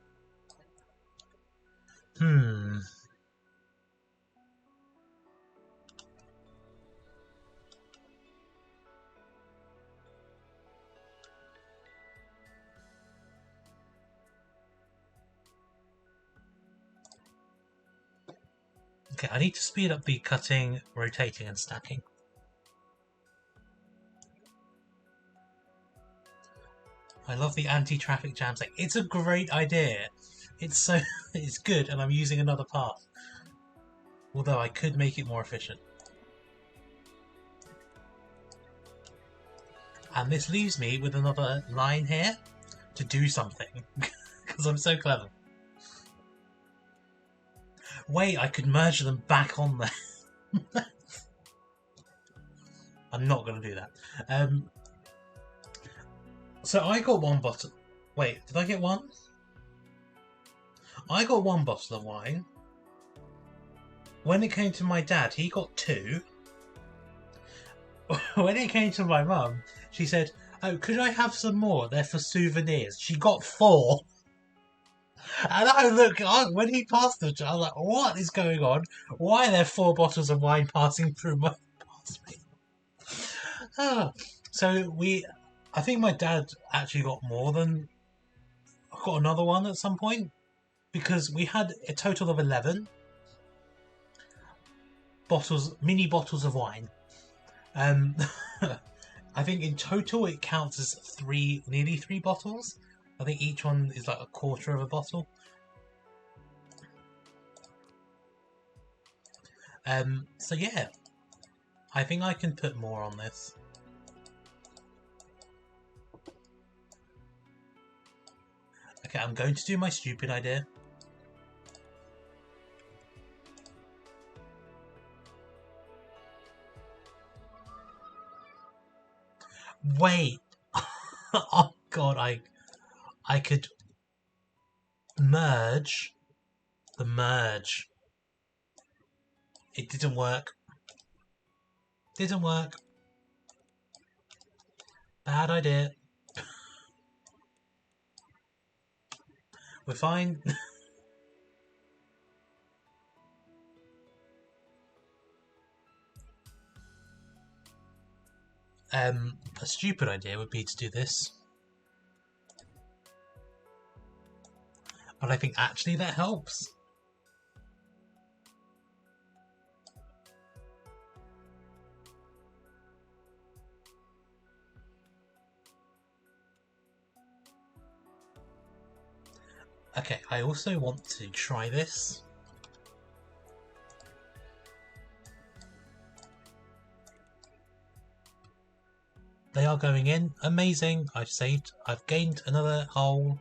Okay, I need to speed up the cutting, rotating, and stacking. I love the anti-traffic jams. Like, it's a great idea. It's so it's good, and I'm using another path. Although I could make it more efficient. And this leaves me with another line here to do something. Because I'm so clever. Wait, I could merge them back on there. I'm not going to do that. So I got 1 bottle. Wait, did I get 1? I got 1 bottle of wine. When it came to my dad, he got 2. When it came to my mum, she said, oh, could I have some more? They're for souvenirs. She got 4. And I look, when he passed them, I was like, what is going on? Why are there 4 bottles of wine passing through my past me? So I think my dad actually got got another one at some point, because we had a total of 11 mini bottles of wine. I think in total it counts as nearly 3 bottles. I think each one is like a quarter of a bottle. So yeah, I think I can put more on this. Okay, I'm going to do my stupid idea. Wait! Oh god, I could merge the merge. It didn't work. Didn't work. Bad idea. We're fine. A stupid idea would be to do this. But I think actually that helps. Okay, I also want to try this. They are going in. Amazing. I've gained another hole.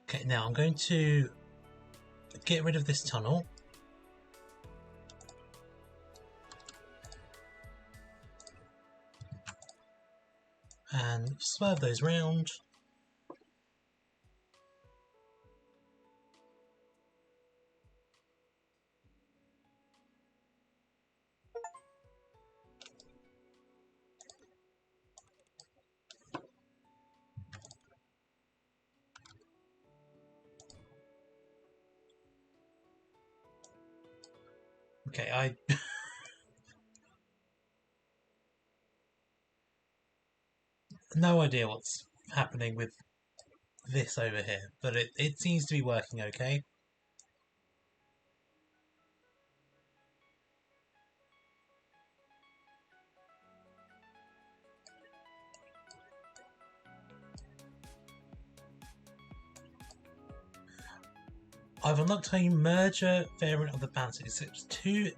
Okay, now I'm going to get rid of this tunnel. And swerve those round. Okay, I no idea what's happening with this over here, but it seems to be working okay. I've unlocked a merger variant of the balance. It accepts 2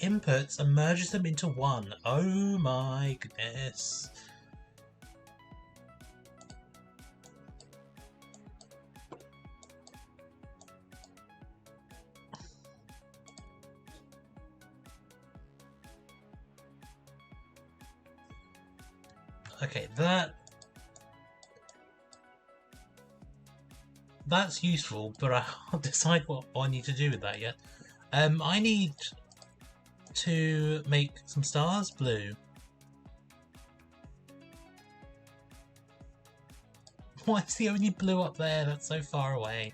inputs and merges them into 1. Oh my goodness. Okay, that's useful, but I can't decide what I need to do with that yet. I need to make some stars blue. Why is the only blue up there? That's so far away.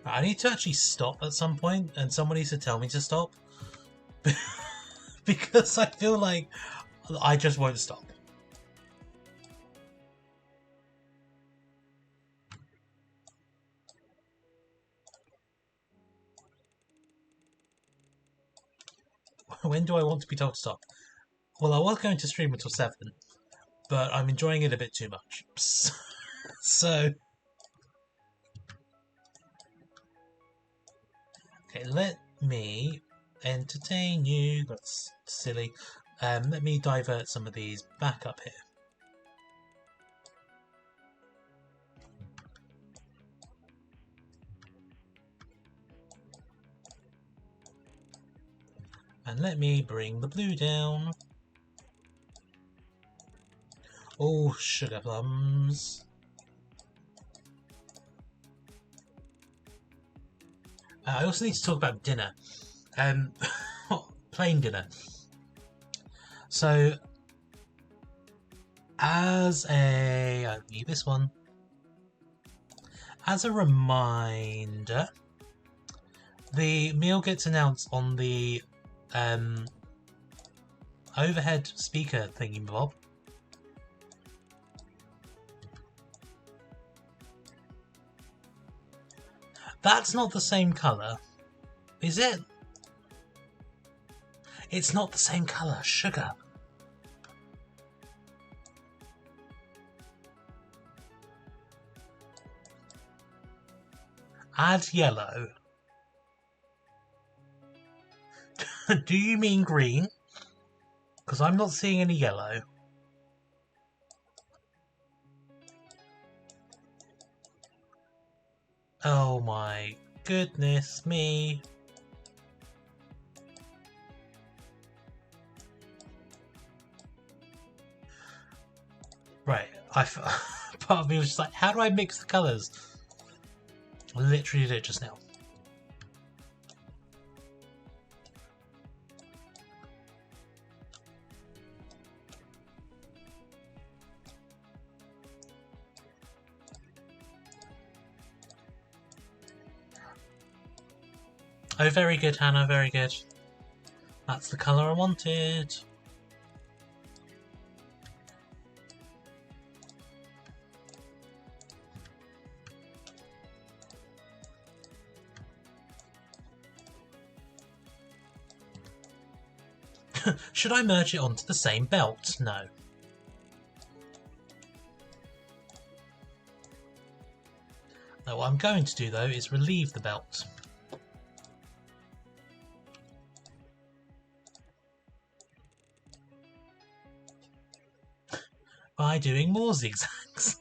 Right, I need to actually stop at some point, and someone needs to tell me to stop. Because I feel like I just won't stop. When do I want to be told to stop? Well, I was going to stream until 7, but I'm enjoying it a bit too much. So... Okay, let me entertain you. That's silly. Let me divert some of these back up here. And let me bring the blue down. Oh, sugar plums. I also need to talk about dinner. Plain dinner. So, I need this one. As a reminder, the meal gets announced on the overhead speaker thingy bob. That's not the same colour, is it? It's not the same colour, sugar. Add yellow. Do you mean green? Because I'm not seeing any yellow. Oh my goodness me. Right, part of me was just like, how do I mix the colours? I literally did it just now. Oh, very good, Hannah, very good. That's the colour I wanted. Should I merge it onto the same belt? No. No, what I'm going to do though is relieve the belt. By doing more zigzags.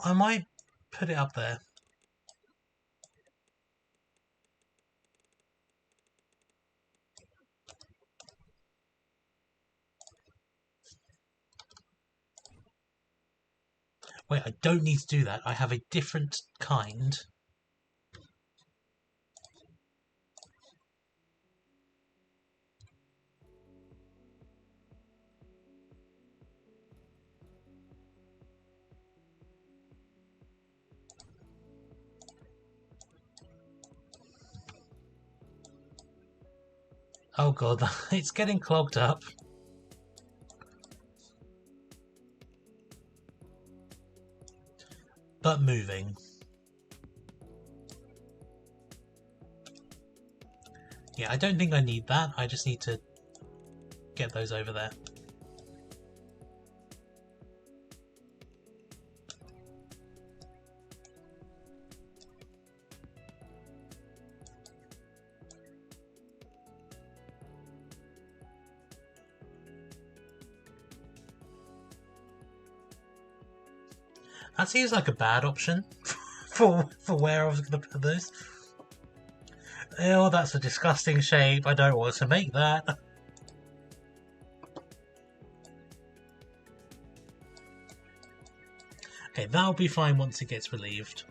I might put it up there. Wait, I don't need to do that. I have a different kind. Oh god, it's getting clogged up. But moving. Yeah, I don't think I need that. I just need to get those over there. That seems like a bad option for where I was going to put those. Oh, that's a disgusting shape. I don't want to make that. Okay, that'll be fine once it gets relieved.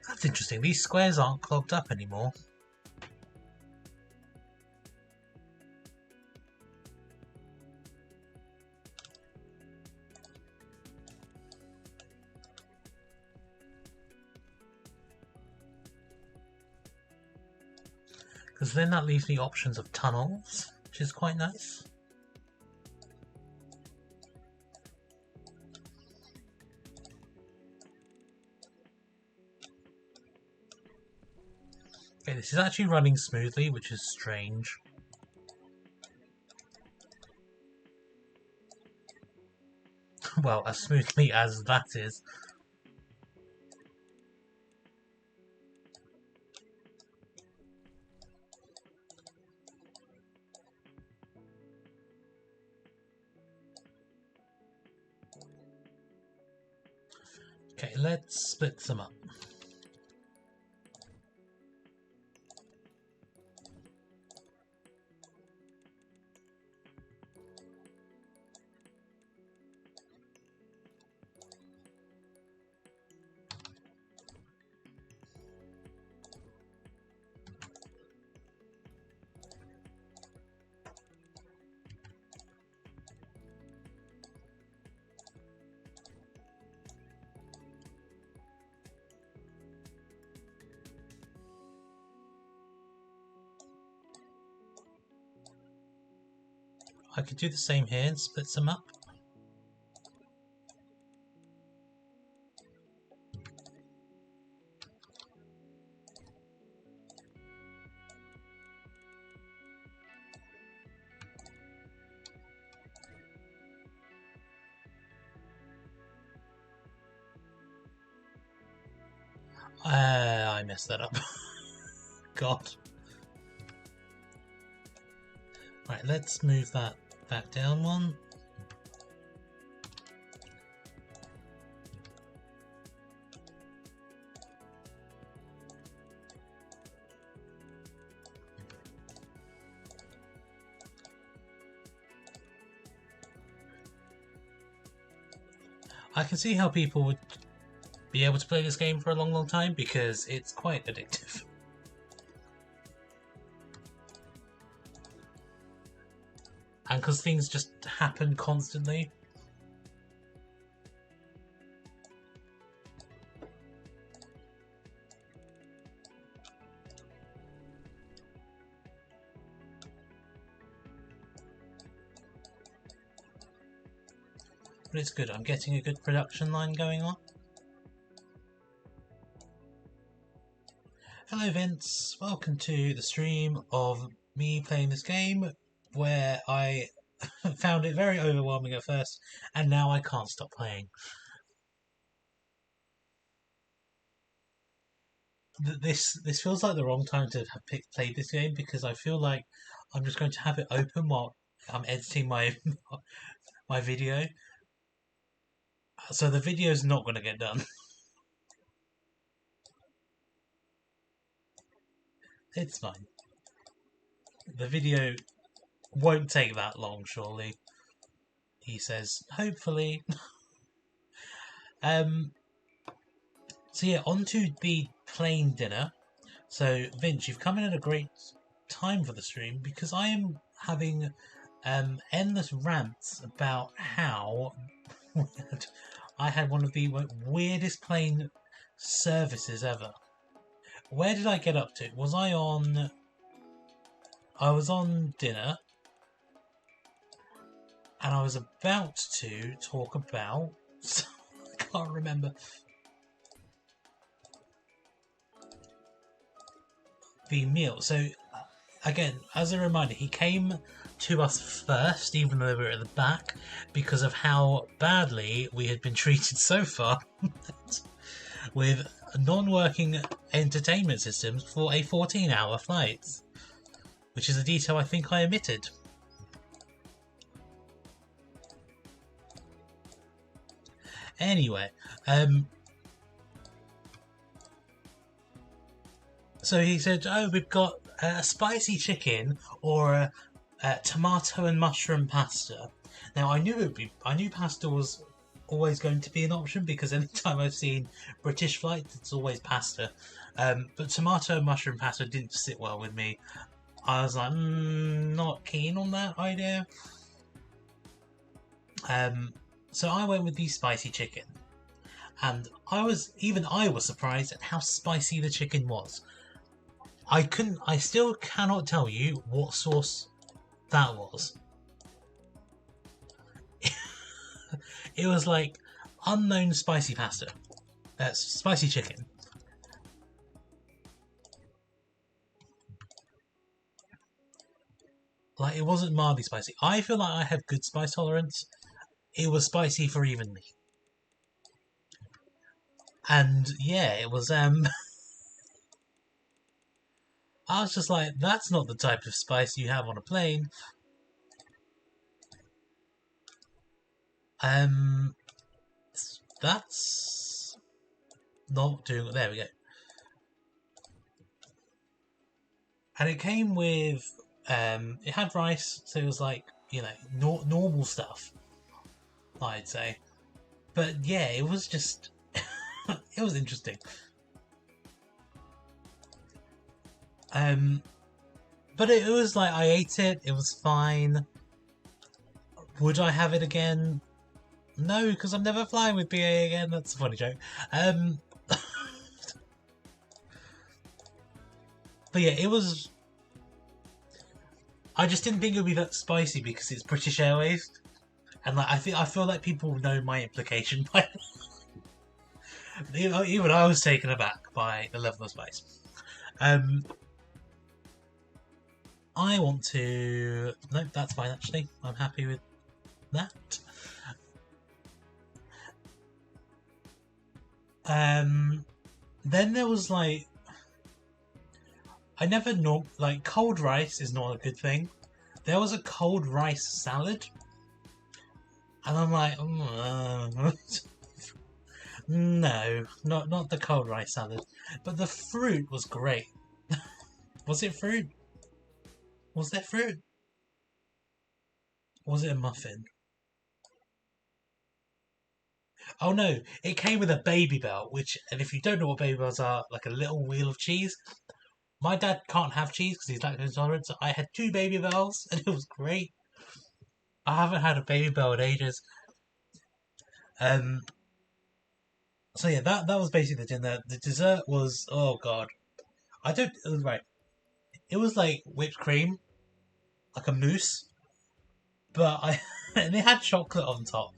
That's interesting. These squares aren't clogged up anymore. Because then that leaves me options of tunnels, which is quite nice. Okay, this is actually running smoothly, which is strange. Well, as smoothly as that is. Okay, let's split them up. I could do the same here and split them up. I messed that up. God. Right, let's move that back down one. I can see how people would be able to play this game for a long time because it's quite addictive. And because things just happen constantly. But it's good, I'm getting a good production line going on. Hello Vince, welcome to the stream of me playing this game where I found it very overwhelming at first and now I can't stop playing. This feels like the wrong time to have played this game because I feel like I'm just going to have it open while I'm editing my my video. So the video is not going to get done. It's fine. The video won't take that long, surely. He says, hopefully. So yeah, on to the plain dinner. So Vince, you've come in at a great time for the stream because I am having endless rants about how I had one of the weirdest plane services ever. Where did I get up to? Was I on... I was on dinner. And I was about to talk about... I can't remember. The meal. So, again, as a reminder, he came to us first, even though we were at the back, because of how badly we had been treated so far with non-working entertainment systems for a 14-hour flight, which is a detail I think I omitted. Anyway, so he said, "Oh, we've got a spicy chicken or a tomato and mushroom pasta." Now I knew pasta was always going to be an option because anytime I've seen British flights, it's always pasta. But tomato and mushroom pasta didn't sit well with me. I was like, not keen on that idea. So I went with the spicy chicken, and I was surprised at how spicy the chicken was. I still cannot tell you what sauce that was. It was like unknown spicy pasta. Spicy chicken. Like, it wasn't mildly spicy. I feel like I have good spice tolerance. It was spicy for even me. And yeah, it was I was just like, that's not the type of spice you have on a plane. That's not doing it. There we go. And it came with it had rice, so it was like, you know, normal stuff, I'd say. But yeah, it was just it was interesting. But it was like, I ate it, it was fine. Would I have it again? No, because I'm never flying with BA again. That's a funny joke. But yeah, it was... I just didn't think it would be that spicy because it's British Airways. And like, I feel like people know my implication by even I was taken aback by the level of spice. I want to... Nope, that's fine actually. I'm happy with that. Then there was like, I never know, like cold rice is not a good thing. There was a cold rice salad, and I'm like, no, not the cold rice salad, but the fruit was great. Was it fruit? Was there fruit? Was it a muffin? Oh no, it came with a baby bell, which, and if you don't know what baby bells are, like a little wheel of cheese. My dad can't have cheese because he's lactose intolerant, so I had two baby bells, and it was great. I haven't had a baby bell in ages. Um, so yeah, that was basically the dinner. The dessert was, oh god, I don't, it was right. It was like whipped cream, like a mousse, but I and it had chocolate on top.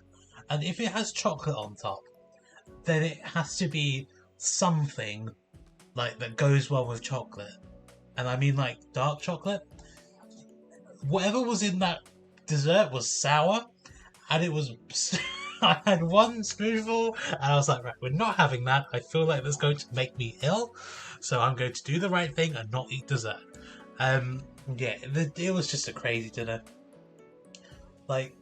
And if it has chocolate on top, then it has to be something like that goes well with chocolate. And I mean like dark chocolate. Whatever was in that dessert was sour, and it was. I had one spoonful, and I was like, right, we're not having that. I feel like that's going to make me ill, so I'm going to do the right thing and not eat dessert. Um, yeah, it was just a crazy dinner. Like,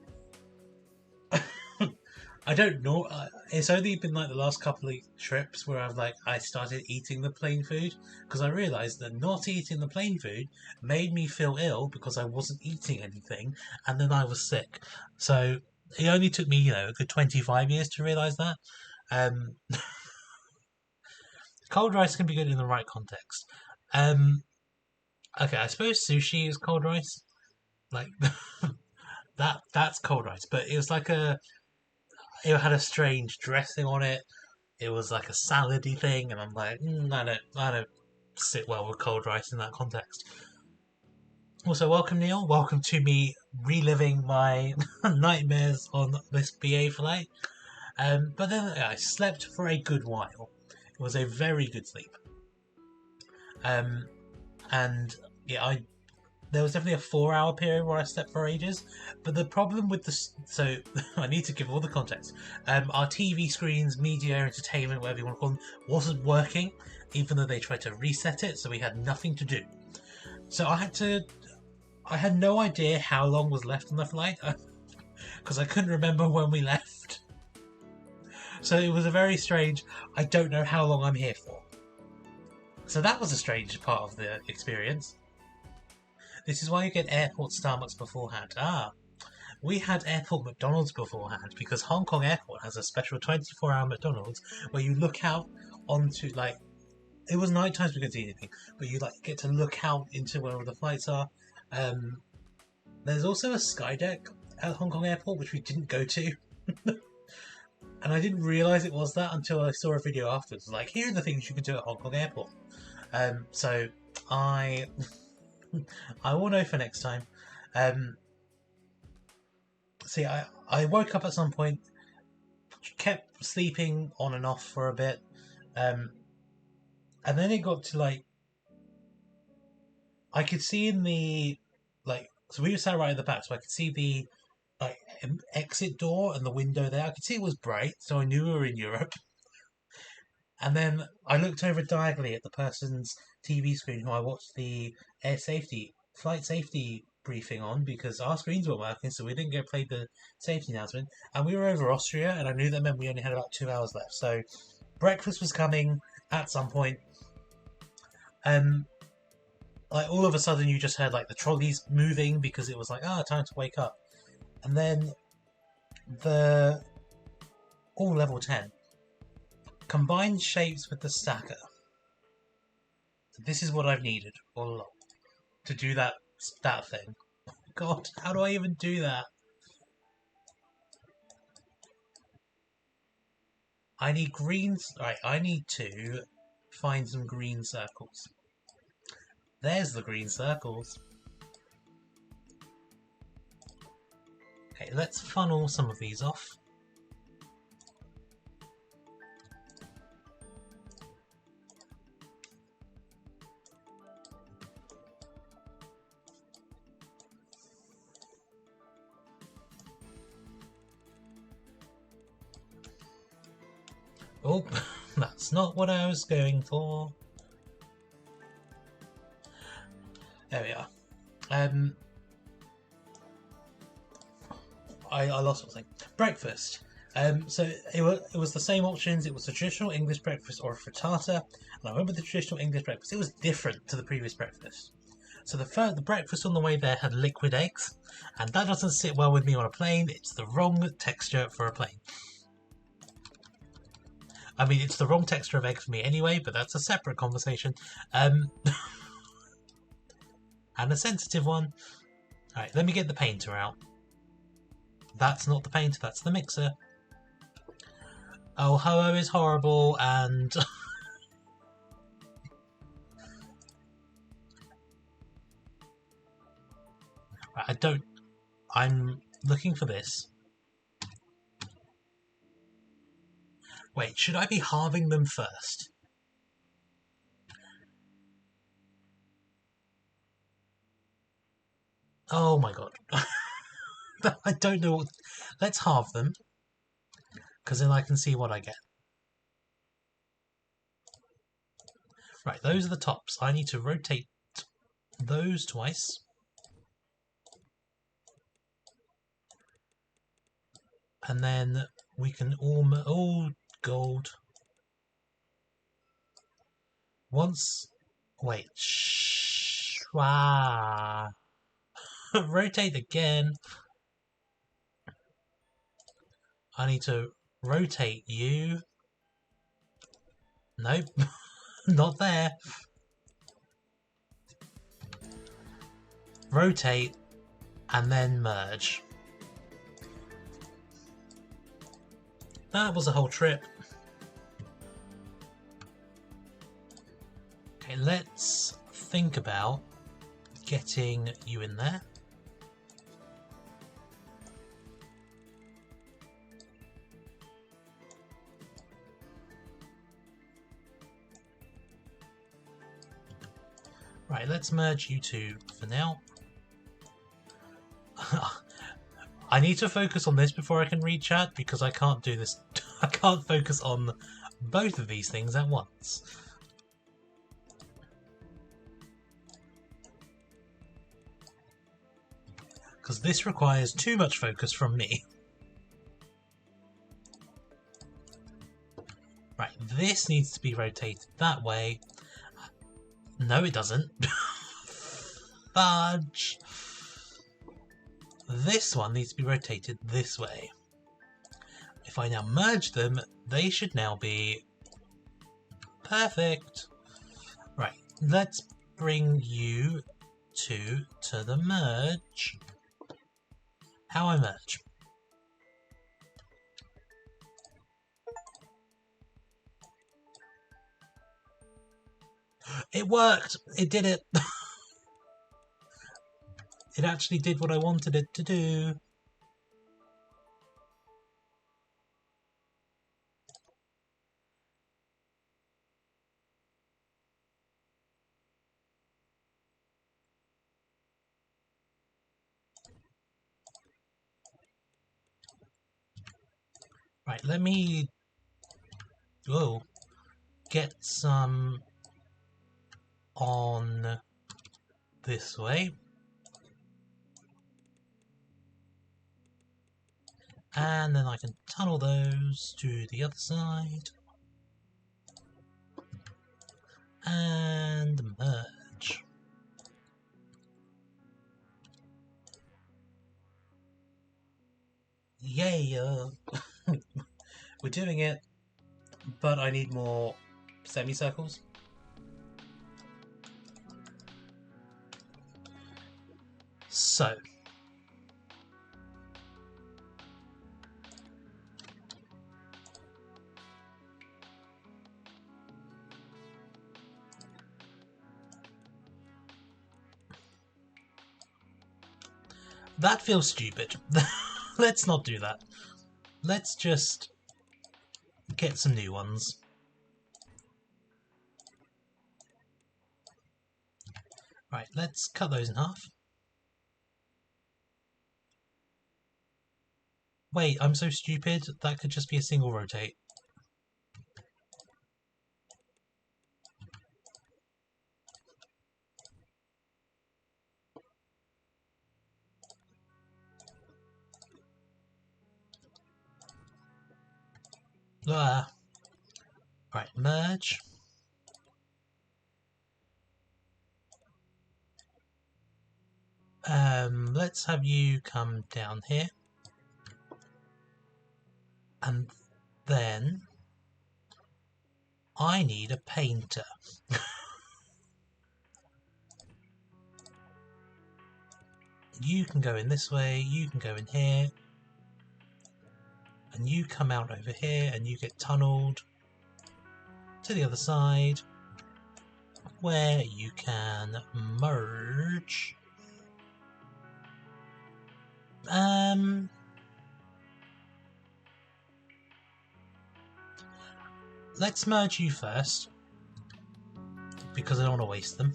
I don't know. It's only been like the last couple of trips where I started eating the plain food because I realised that not eating the plain food made me feel ill because I wasn't eating anything, and then I was sick. So it only took me, a good 25 years to realise that. Um, Cold rice can be good in the right context. Um, okay, I suppose sushi is cold rice. Like that's cold rice, but it was like it had a strange dressing on it. It was like a salady thing, and I'm like, I don't sit well with cold rice in that context. Also, welcome Neil. Welcome to me reliving my nightmares on this BA flight. But then I slept for a good while. It was a very good sleep. Um, and yeah, there was definitely a 4 hour period where I slept for ages. But the problem with this, so I need to give all the context. Our TV screens, media, entertainment, whatever you want to call them, wasn't working, even though they tried to reset it. So we had nothing to do. So I had no idea how long was left on the flight because I couldn't remember when we left. So it was a very strange. I don't know how long I'm here for. So that was a strange part of the experience. This is why you get airport Starbucks beforehand. We had airport McDonald's beforehand because Hong Kong Airport has a special 24-hour McDonald's where you look out onto like it was night times we couldn't see anything, but you like get to look out into where all the flights are. There's also a sky deck at Hong Kong Airport which we didn't go to. And I didn't realise it was that until I saw a video afterwards. Like, here are the things you can do at Hong Kong Airport. So I will know for next time. See, I woke up at some point, kept sleeping on and off for a bit, and then it got to like I could see in the so we were sat right at the back, so I could see the like exit door and the window there. I could see it was bright, so I knew we were in Europe. And then I looked over diagonally at the person's TV screen who I watched the flight safety briefing on because our screens weren't working, so we didn't get played the safety announcement. And we were over Austria, and I knew that meant we only had about 2 hours left. So breakfast was coming at some point. Like all of a sudden, you just heard like the trolleys moving because it was like, time to wake up. And then level 10 combined shapes with the stacker. So this is what I've needed all along to do that thing. God, how do I even do that? I need greens. Right, I need to find some green circles. There's the green circles. Okay, let's funnel some of these off. Oh, That's not what I was going for. There we are. I lost something. Breakfast. So it was the same options. It was a traditional English breakfast or a frittata. And I went with the traditional English breakfast. It was different to the previous breakfast. So the breakfast on the way there had liquid eggs, and that doesn't sit well with me on a plane. It's the wrong texture for a plane. I mean, it's the wrong texture of egg for me anyway, but that's a separate conversation. And a sensitive one. Alright, let me get the painter out. That's not the painter, that's the mixer. Oh, Ho-Oh is horrible, and... I'm looking for this. Wait, should I be halving them first? Oh my god. I don't know what... Let's halve them, because then I can see what I get. Right, those are the tops. I need to rotate those twice. And then we can all gold. Once... Wait. Rotate again. I need to rotate you. Nope. Not there. Rotate and then merge. That was a whole trip. Okay, let's think about getting you in there. Right, let's merge you two for now. I need to focus on this before I can read chat, because I can't do this. I can't focus on both of these things at once. Because this requires too much focus from me. Right, this needs to be rotated that way. No, it doesn't. Fudge! This one needs to be rotated this way. If I now merge them, they should now be perfect. Right, let's bring you two to the merge. How I merge. It worked! It did it! It actually did what I wanted it to do. Right, let me get some on this way. And then I can tunnel those to the other side. And merge. Yay! We're doing it, but I need more semicircles. So, that feels stupid. Let's not do that. Let's just get some new ones. Right, let's cut those in half. Wait, I'm so stupid. That could just be a single rotate. Right, merge. Let's have you come down here. And then I need a painter. You can go in this way, you can go in here, and you come out over here and you get tunneled to the other side where you can merge. Let's merge you first because I don't want to waste them.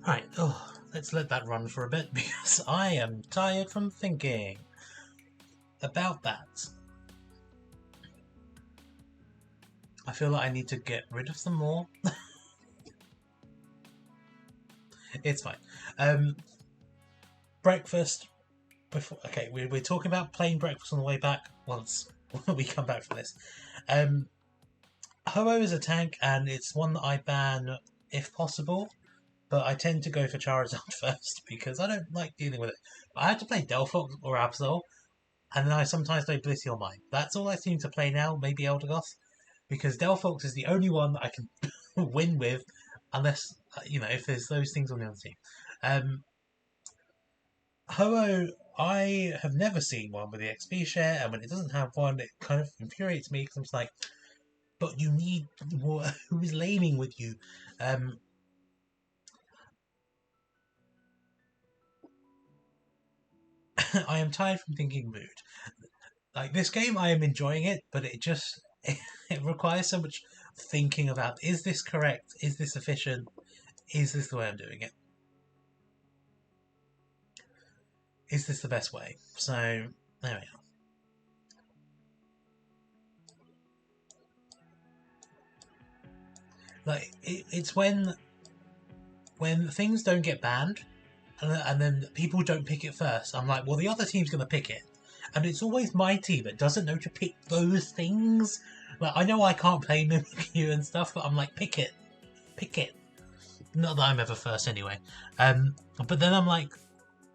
Right, let's let that run for a bit because I am tired from thinking about that. I feel like I need to get rid of some more. It's fine. Breakfast. Okay, we're talking about plain breakfast on the way back once we come back from this. Ho-Oh is a tank and it's one that I ban if possible, but I tend to go for Charizard first because I don't like dealing with it. I had to play Delphox or Absol, and then I sometimes play Blissey or Mine. That's all I seem to play now, maybe Eldegoss, because Delphox is the only one that I can win with, unless, if there's those things on the other team. Ho-Oh, I have never seen one with the XP share, and when it doesn't have one, it kind of infuriates me because I'm just like, but you need more. Who is laning with you? I am tired from thinking mood. Like this game, I am enjoying it, but it just it requires so much thinking about: is this correct? Is this efficient? Is this the way I'm doing it? Is this the best way? So there we are. Like it's when things don't get banned, and then people don't pick it first. I'm like, well, the other team's gonna pick it, and it's always my team that doesn't know to pick those things. Like I know I can't play Mimikyu and stuff, but I'm like, pick it. Not that I'm ever first anyway. But then I'm like,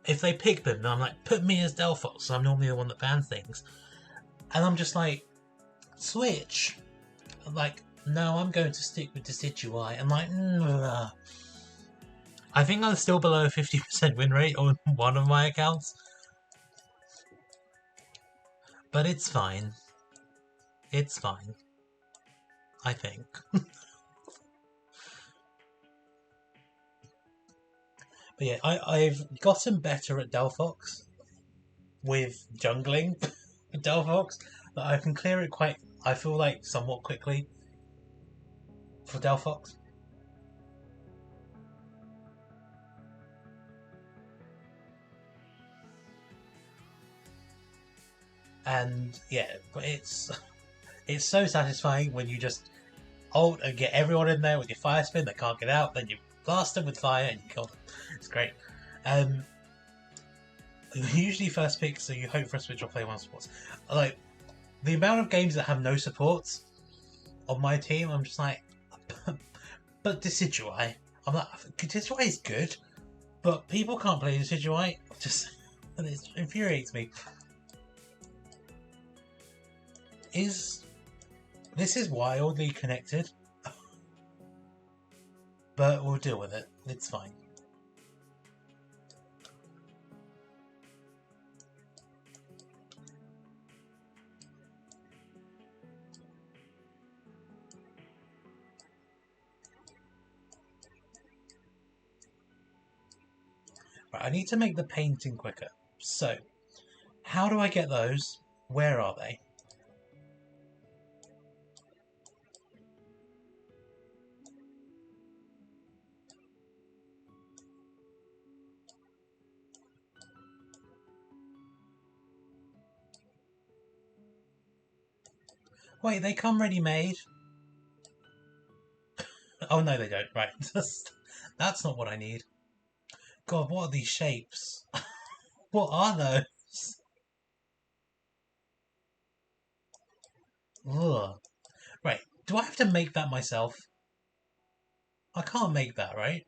if they pick them, then I'm like, put me as Delphox. So I'm normally the one that bans things, and I'm just like, switch. I'm like, no, I'm going to stick with Decidueye. I'm like, I think I'm still below a 50% win rate on one of my accounts, but it's fine. It's fine. I think. But yeah, I've gotten better at Delphox with jungling Delphox, that I can clear it quite, I feel like, somewhat quickly for Delphox. And yeah, but it's so satisfying when you just ult and get everyone in there with your fire spin. They can't get out, then you blast them with fire and you kill them. It's great. Usually first pick, so you hope for a switch or play one supports. Like the amount of games that have no supports on my team, I'm just like, but Decidueye. I'm like, Decidueye is good, but people can't play Decidueye. Just and it infuriates me. This is wildly connected, but we'll deal with it. It's fine. Right, I need to make the painting quicker. So, how do I get those? Where are they? Wait, they come ready-made? Oh no, they don't. Right, that's not what I need. God, what are these shapes? What are those? Ugh. Right, do I have to make that myself? I can't make that, right?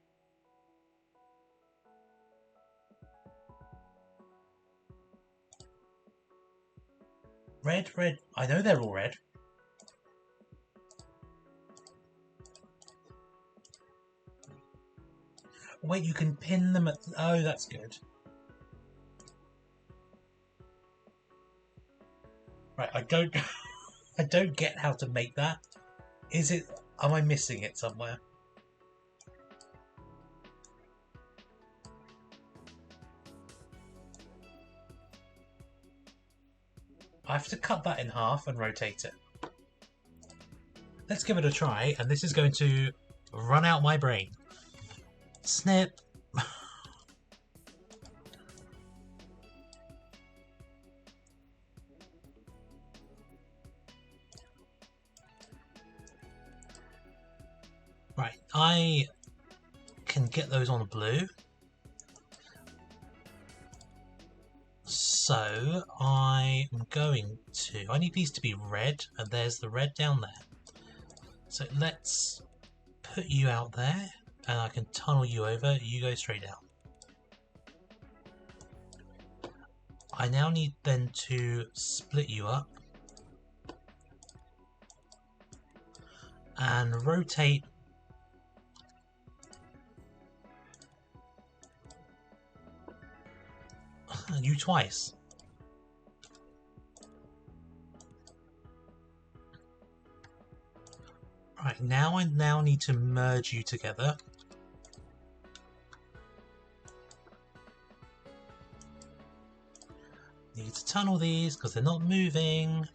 Red, red. I know they're all red. Wait, you can pin them at... Oh, that's good. Right, I don't... I don't get how to make that. Is it... Am I missing it somewhere? I have to cut that in half and rotate it. Let's give it a try, and this is going to run out my brain. Snip. Right, I can get those on blue. So I'm going to... I need these to be red, and there's the red down there. So let's put you out there, and I can tunnel you over. You go straight down. I now need then to split you up and rotate you twice. Right, now I need to merge you together. Need to tunnel these because they're not moving.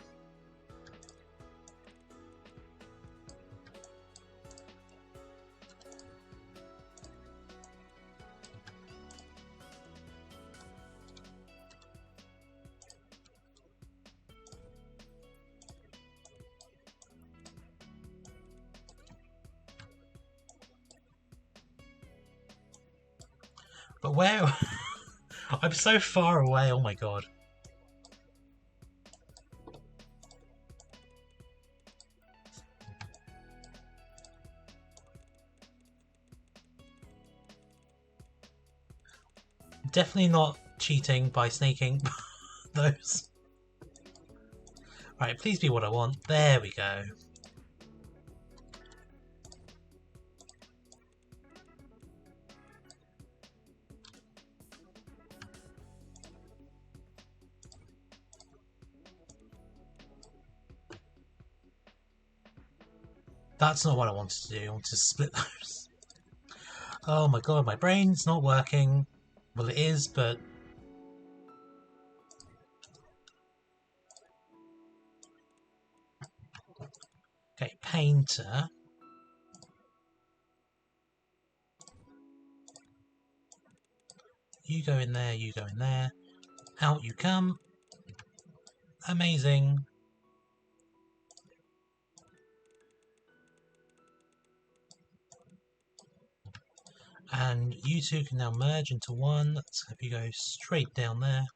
But where? I'm so far away, oh my god. Definitely not cheating by snaking those. Right, please be what I want. There we go. That's not what I wanted to do. I wanted to split those. Oh my god, my brain's not working. Well, it is, but... Okay, painter. You go in there, you go in there. Out you come. Amazing. And you two can now merge into one. Let's have you go straight down there.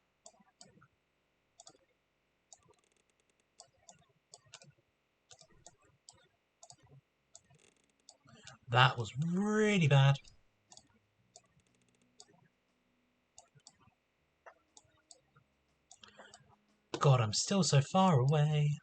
That was really bad. God, I'm still so far away.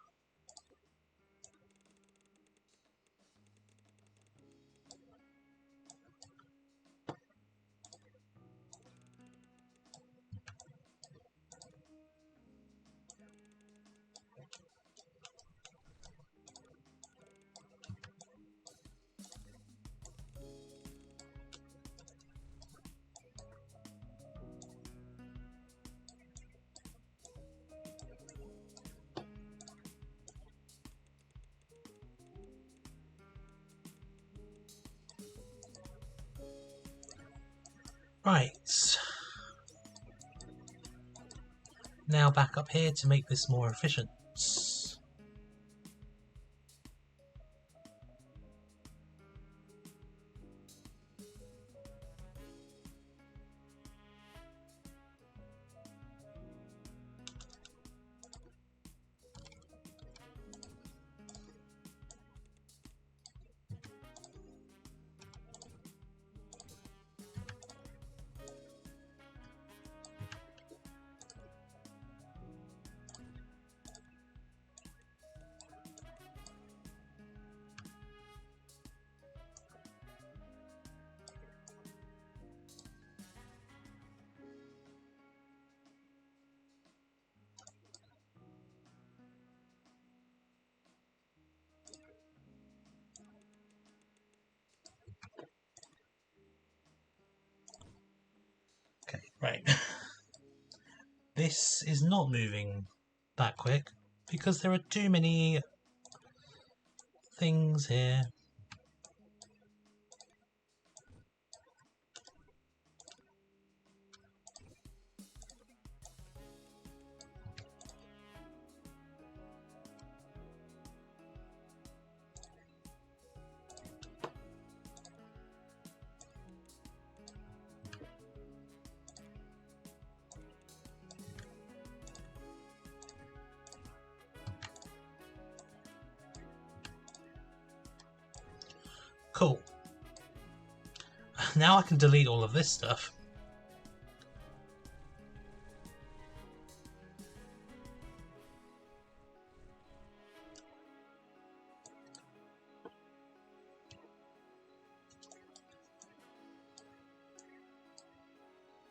Right. Now back up here to make this more efficient. Right. This is not moving that quick because there are too many things here. Cool. Now I can delete all of this stuff.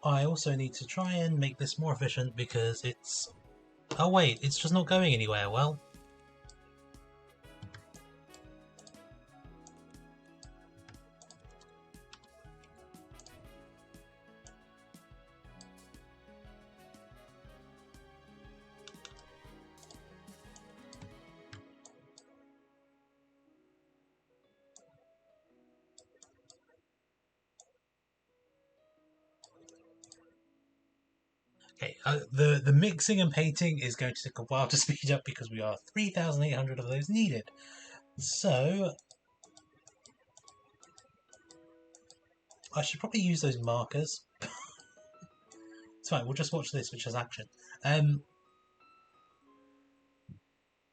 I also need to try and make this more efficient because it's... Oh wait, it's just not going anywhere. Well, okay, the mixing and painting is going to take a while to speed up because we are 3,800 of those needed. So I should probably use those markers. It's fine, we'll just watch this, which has action.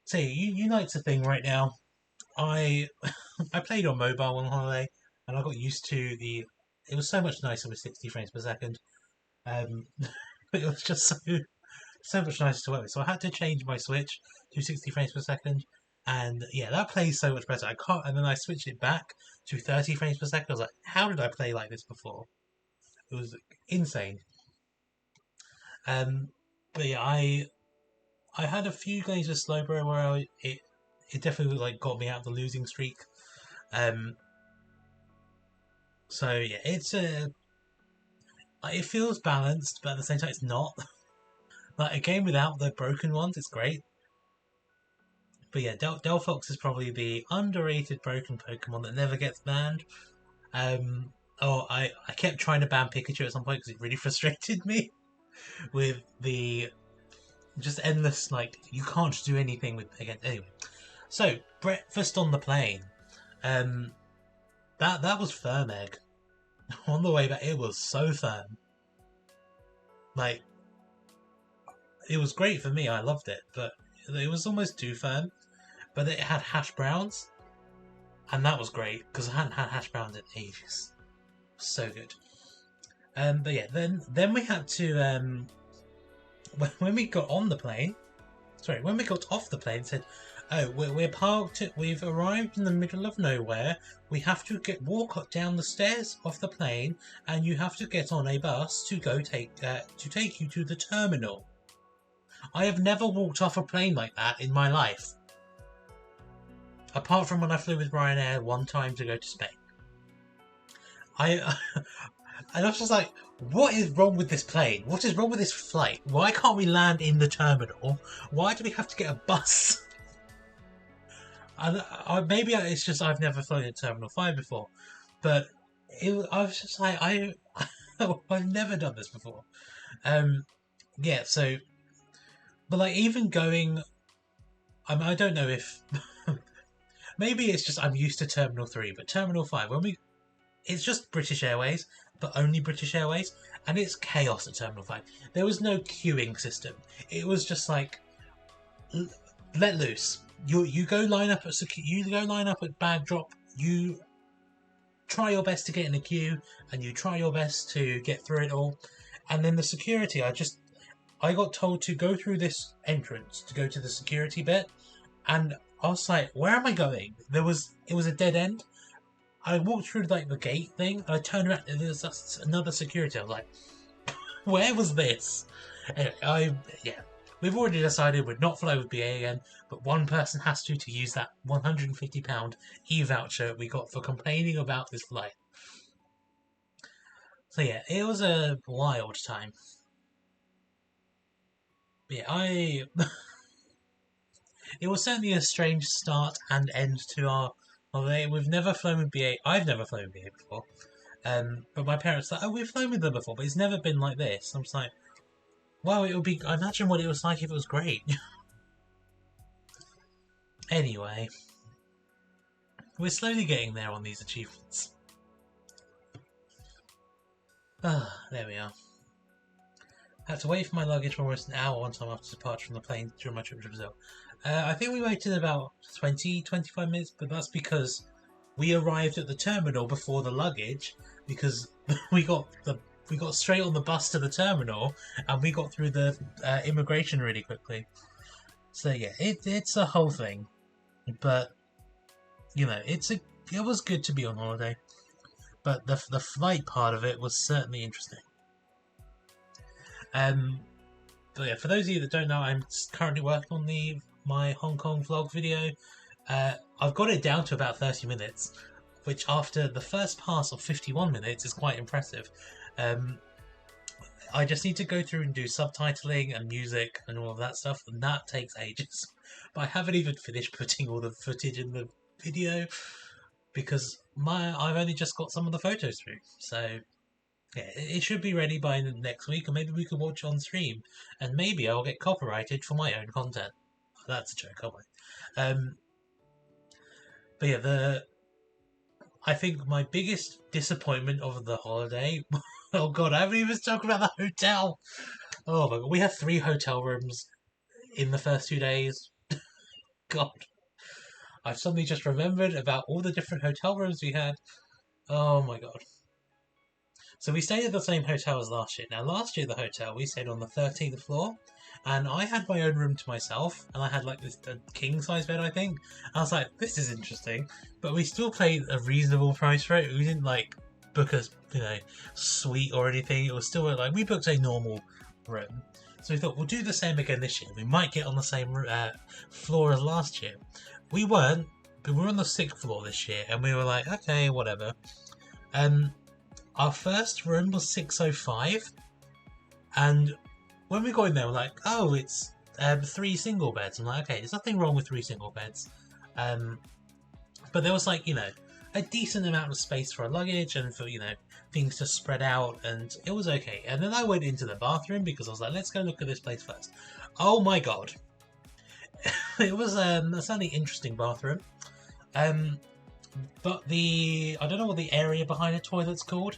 So Unite's a thing right now. I I played on mobile on holiday, and I got used to the... It was so much nicer with 60 frames per second. But it was just so much nicer to work with. So I had to change my Switch to 60 frames per second, and yeah, that plays so much better. I can't, and then I switched it back to 30 frames per second. I was like, how did I play like this before? It was insane. But yeah, I had a few games with Slowbro where it definitely like got me out of the losing streak. So yeah, it feels balanced, but at the same time, it's not. Like a game without the broken ones, it's great. But yeah, Delphox is probably the underrated broken Pokemon that never gets banned. I kept trying to ban Pikachu at some point because it really frustrated me with the just endless, like, you can't do anything with again. Anyway, so breakfast on the plane. That was firm egg. On the way back, it was so firm. Like, it was great for me. I loved it, but it was almost too firm. But it had hash browns, and that was great because I hadn't had hash browns in ages. So good. But yeah, then we had to when we got on the plane. Sorry, when we got off the plane, it said, "Oh, we're parked. We've arrived in the middle of nowhere. We have to walk down the stairs of the plane, and you have to get on a bus to go take you to the terminal." I have never walked off a plane like that in my life, apart from when I flew with Ryanair one time to go to Spain. And I was just like, what is wrong with this plane? What is wrong with this flight? Why can't we land in the terminal? Why do we have to get a bus? And maybe it's just I've never flown in Terminal 5 before, but I was just like, I've never done this before. Yeah, so, but like even going, I don't know if, maybe it's just I'm used to Terminal 3, but Terminal 5, it's just British Airways, but only British Airways, and it's chaos at Terminal 5. There was no queuing system. It was just like, let loose. You go line up at bag drop. You try your best to get in a queue, and you try your best to get through it all. And then the security, I got told to go through this entrance to go to the security bit, and I was like, where am I going? It was a dead end. I walked through like the gate thing, and I turned around, and there's another security. I was like, where was this? Anyway, we've already decided we're not flying with BA again, but one person has to use that £150 e-voucher we got for complaining about this flight. So yeah, it was a wild time. But yeah, it was certainly a strange start and end to our holiday. We've never flown with BA. I've never flown with BA before. But my parents thought, oh, we've flown with them before, but it's never been like this. I'm just like, wow, it would be. I imagine what it was like if it was great. Anyway, we're slowly getting there on these achievements. Ah, there we are. Had to wait for my luggage for almost an hour one time after departure from the plane during my trip to Brazil. I think we waited about 20-25 minutes, but that's because we arrived at the terminal before the luggage, because we got straight on the bus to the terminal, and we got through the immigration really quickly. So yeah, it's a whole thing, but you know, it was good to be on holiday, but the flight part of it was certainly interesting. But yeah, for those of you that don't know, I'm currently working on my Hong Kong vlog video. I've got it down to about 30 minutes, which after the first pass of 51 minutes is quite impressive. I just need to go through and do subtitling and music and all of that stuff, and that takes ages. But I haven't even finished putting all the footage in the video because I've only just got some of the photos through. So yeah, it should be ready by next week, and maybe we could watch on stream, and maybe I'll get copyrighted for my own content. That's a joke, aren't I? But yeah, I think my biggest disappointment of the holiday. Oh god, I haven't even talked about the hotel. Oh my god, we had 3 hotel rooms in the first 2 days. God, I've suddenly just remembered about all the different hotel rooms we had. Oh my god. So we stayed at the same hotel as last year. Now, last year, the hotel, we stayed on the 13th floor, and I had my own room to myself, and I had like this king-size bed, I think. I was like, this is interesting, but we still paid a reasonable price for it. We didn't like book a suite or anything. It was still like, we booked a normal room. So we thought, we'll do the same again this year. We might get on the same floor as last year. We weren't, but we were on the 6th floor this year, and we were like, okay, whatever. Our first room was 605, and when we got in there, we're like, oh, it's 3 single beds. I'm like, okay, there's nothing wrong with 3 single beds. But there was like, a decent amount of space for our luggage and for, things to spread out, and it was okay. And then I went into the bathroom because I was like, let's go look at this place first. Oh my god. It was a certainly interesting bathroom. But I don't know what the area behind the toilet's called,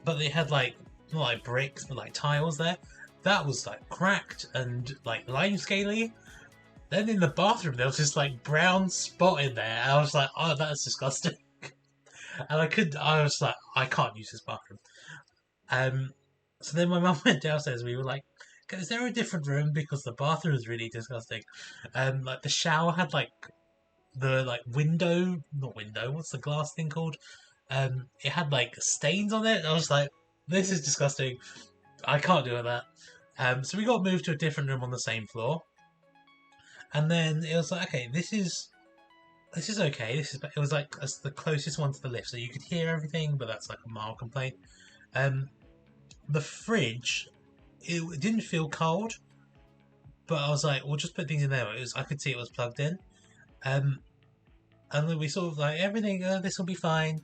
but they had like, not like bricks, but like tiles there. That was like cracked and like lime scaly. Then in the bathroom there was this like brown spot in there. I was like, oh, that's disgusting. And I was like, I can't use this bathroom. So then my mum went downstairs. We were like, is there a different room? Because the bathroom is really disgusting. Like the shower had like the not window, what's the glass thing called? It had like stains on it. I was like, this is disgusting. I can't do that. So we got moved to a different room on the same floor. And then it was like, okay, this is okay. It was like the closest one to the lift, so you could hear everything, but that's like a mild complaint. The fridge, it didn't feel cold, but I was like, we'll just put things in there. I could see it was plugged in. And then we sort of like, everything, this will be fine.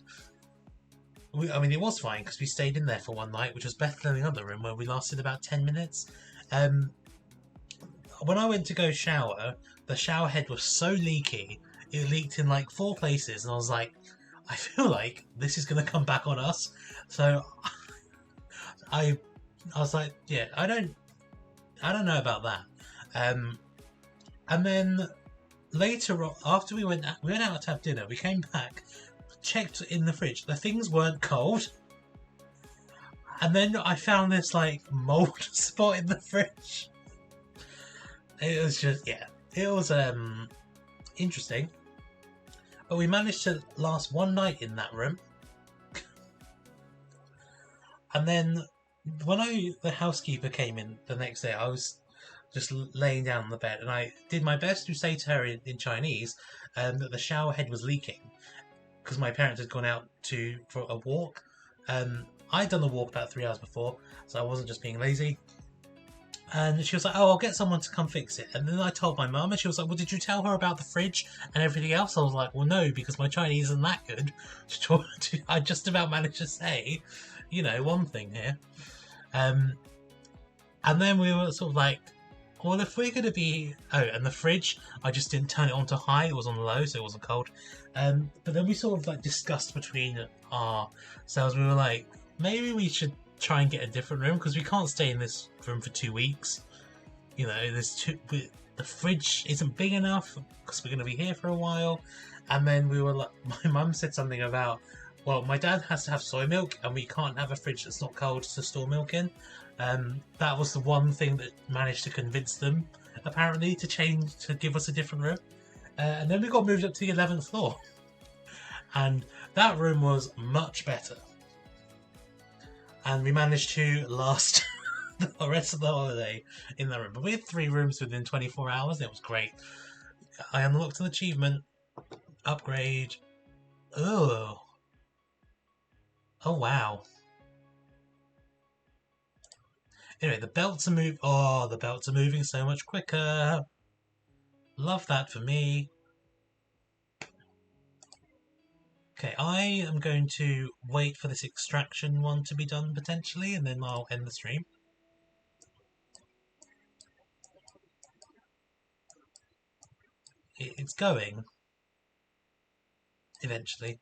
It was fine because we stayed in there for one night, which was better than the other room where we lasted about 10 minutes. When I went to go shower, the shower head was so leaky, it leaked in like 4 places, and I was like, I feel like this is going to come back on us. So I was like, yeah, I don't know about that. And then later on, after we went out to have dinner, we came back, checked in the fridge, the things weren't cold, and then I found this like mold spot in the fridge. It was just, yeah, it was interesting, but we managed to last one night in that room. And then when the housekeeper came in the next day, I was just laying down on the bed, and I did my best to say to her in Chinese that the shower head was leaking because my parents had gone out for a walk, I'd done the walk about 3 hours before, so I wasn't just being lazy. And she was like, "Oh, I'll get someone to come fix it." And then I told my mum, and she was like, "Well, did you tell her about the fridge and everything else?" I was like, "Well, no, because my Chinese isn't that good." I just about managed to say, one thing here. And then we were sort of like, well, if we're going to be... Oh, and the fridge, I just didn't turn it on to high. It was on low, so it wasn't cold. But then we sort of like discussed between ourselves. We were like, maybe we should try and get a different room because we can't stay in this room for 2 weeks. The fridge isn't big enough because we're going to be here for a while. And then we were like, my mum said something about, well, my dad has to have soy milk and we can't have a fridge that's not cold to store milk in. That was the one thing that managed to convince them, apparently, to give us a different room. And then we got moved up to the 11th floor. And that room was much better. And we managed to last the rest of the holiday in that room. But we had 3 rooms within 24 hours, and it was great. I unlocked an achievement. Upgrade. Oh, wow. Anyway, the belts are moving. Oh, the belts are moving so much quicker. Love that for me. Okay, I am going to wait for this extraction one to be done potentially, and then I'll end the stream. It's going. Eventually.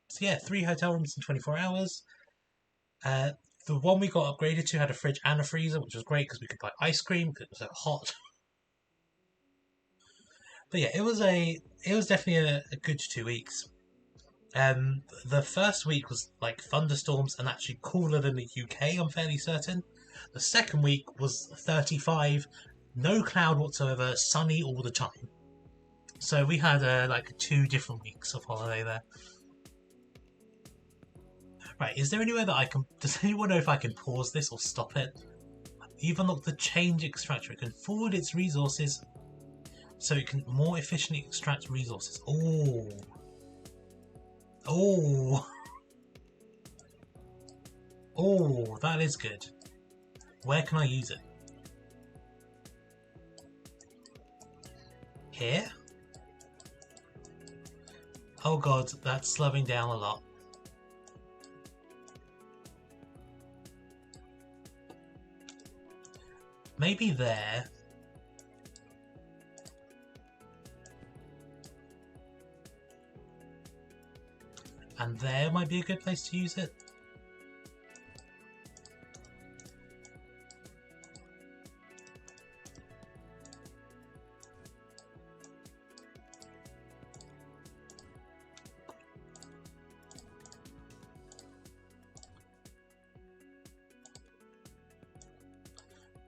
So yeah, 3 hotel rooms in 24 hours. The one we got upgraded to had a fridge and a freezer, which was great because we could buy ice cream because it was so hot. But yeah, it was definitely a good 2 weeks. The first week was like thunderstorms and actually cooler than the UK, I'm fairly certain. The second week was 35, no cloud whatsoever, sunny all the time. So we had like 2 different weeks of holiday there. Right, is there anywhere that I can... Does anyone know if I can pause this or stop it? You've unlocked the change extractor. It can forward its resources so it can more efficiently extract resources. Oh. Oh. Oh, that is good. Where can I use it? Here? Oh god, that's slowing down a lot. Maybe there. And there might be a good place to use it.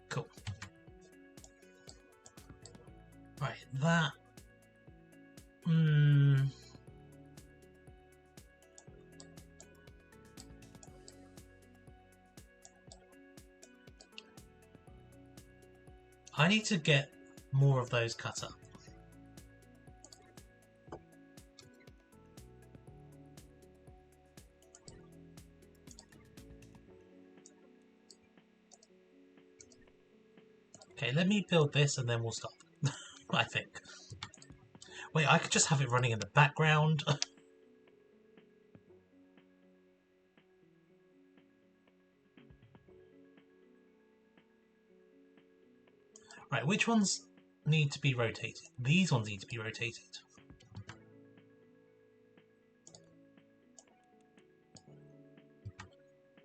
Cool. Right, that... I need to get more of those cut up. Okay, let me build this and then we'll stop. I think. Wait, I could just have it running in the background. Right, which ones need to be rotated? These ones need to be rotated.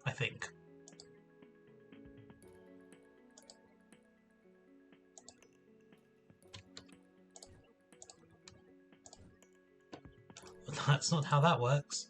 I think. That's not how that works.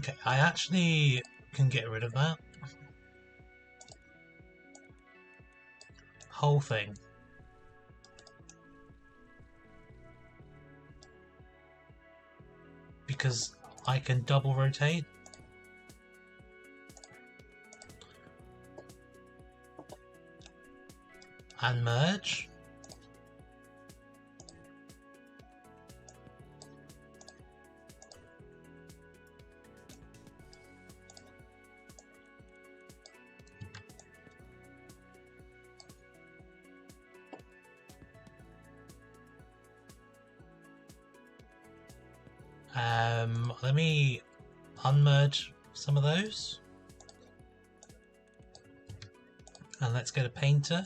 Okay, I actually can get rid of that whole thing. Because I can double rotate. And merge. Let me unmerge some of those. And let's go to Painter.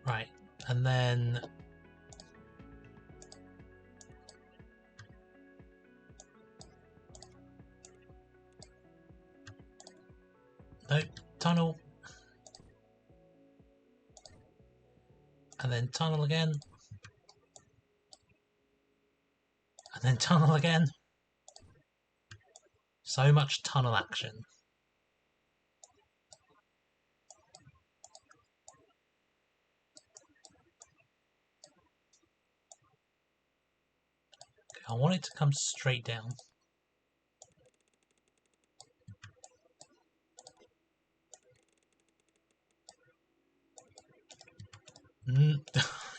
Right, and then nope, tunnel. And then tunnel again. And then tunnel again. So much tunnel action. Okay, I want it to come straight down.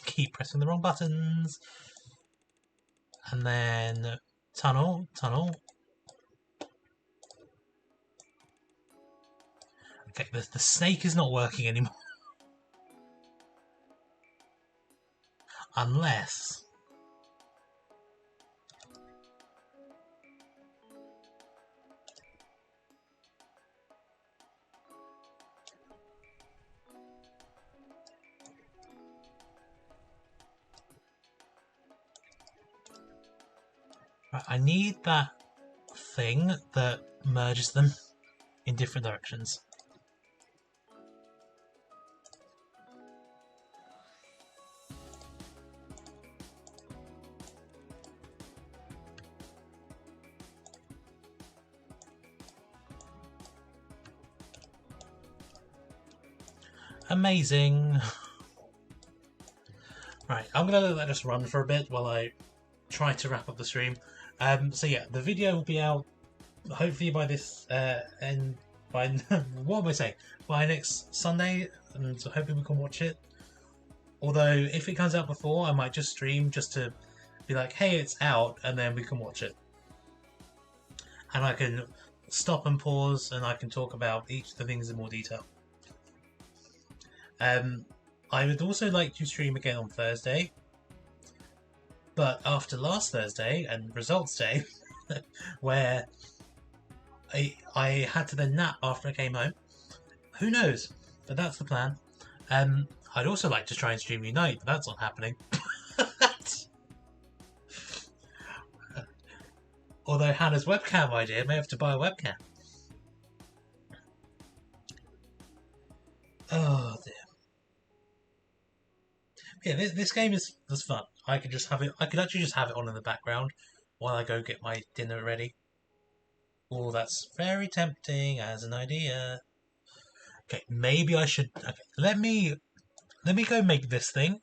Keep pressing the wrong buttons. And then tunnel, tunnel. Okay, the snake is not working anymore. Unless... Right, I need that thing that merges them in different directions. Amazing. Right, I'm gonna let that just run for a bit while I try to wrap up the stream. So yeah, the video will be out hopefully by this and by what am I saying? By next Sunday, and so hopefully we can watch it. Although if it comes out before, I might just stream just to be like, hey, it's out, and then we can watch it. And I can stop and pause, and I can talk about each of the things in more detail. I would also like to stream again on Thursday, but after last Thursday and results day, where I had to then nap after I came home, who knows? But that's the plan. I'd also like to try and stream Unite, but that's not happening. Although Hannah's webcam idea may have to buy a webcam. Oh dear. Yeah, this game was fun. I could just have it. I could actually just have it on in the background while I go get my dinner ready. Oh, that's very tempting as an idea. Okay, maybe I should. Okay, let me go make this thing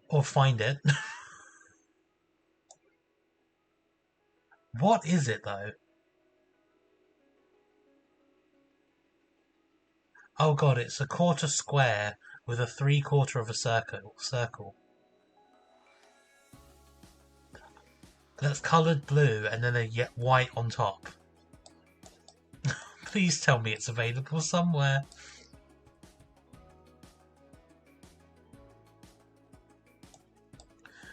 or find it. What is it though? Oh god, it's a quarter square with a 3/4 of a circle. That's coloured blue and then a white on top. Please tell me it's available somewhere.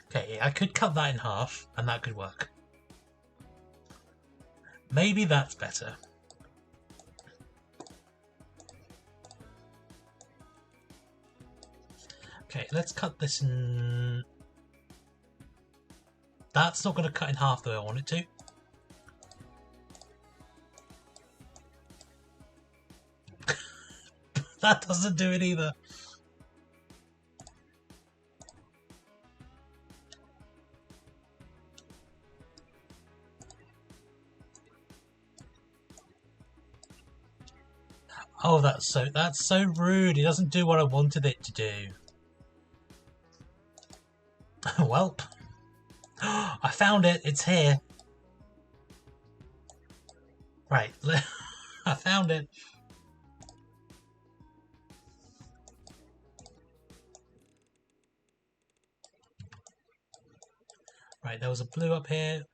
Okay, I could cut that in half and that could work. Maybe that's better. Okay, let's cut this in... That's not going to cut in half the way I want it to. That doesn't do it either. Oh, that's so rude. It doesn't do what I wanted it to do. Welp. I found it. It's here. Right. I found it. Right, there was a blue up here.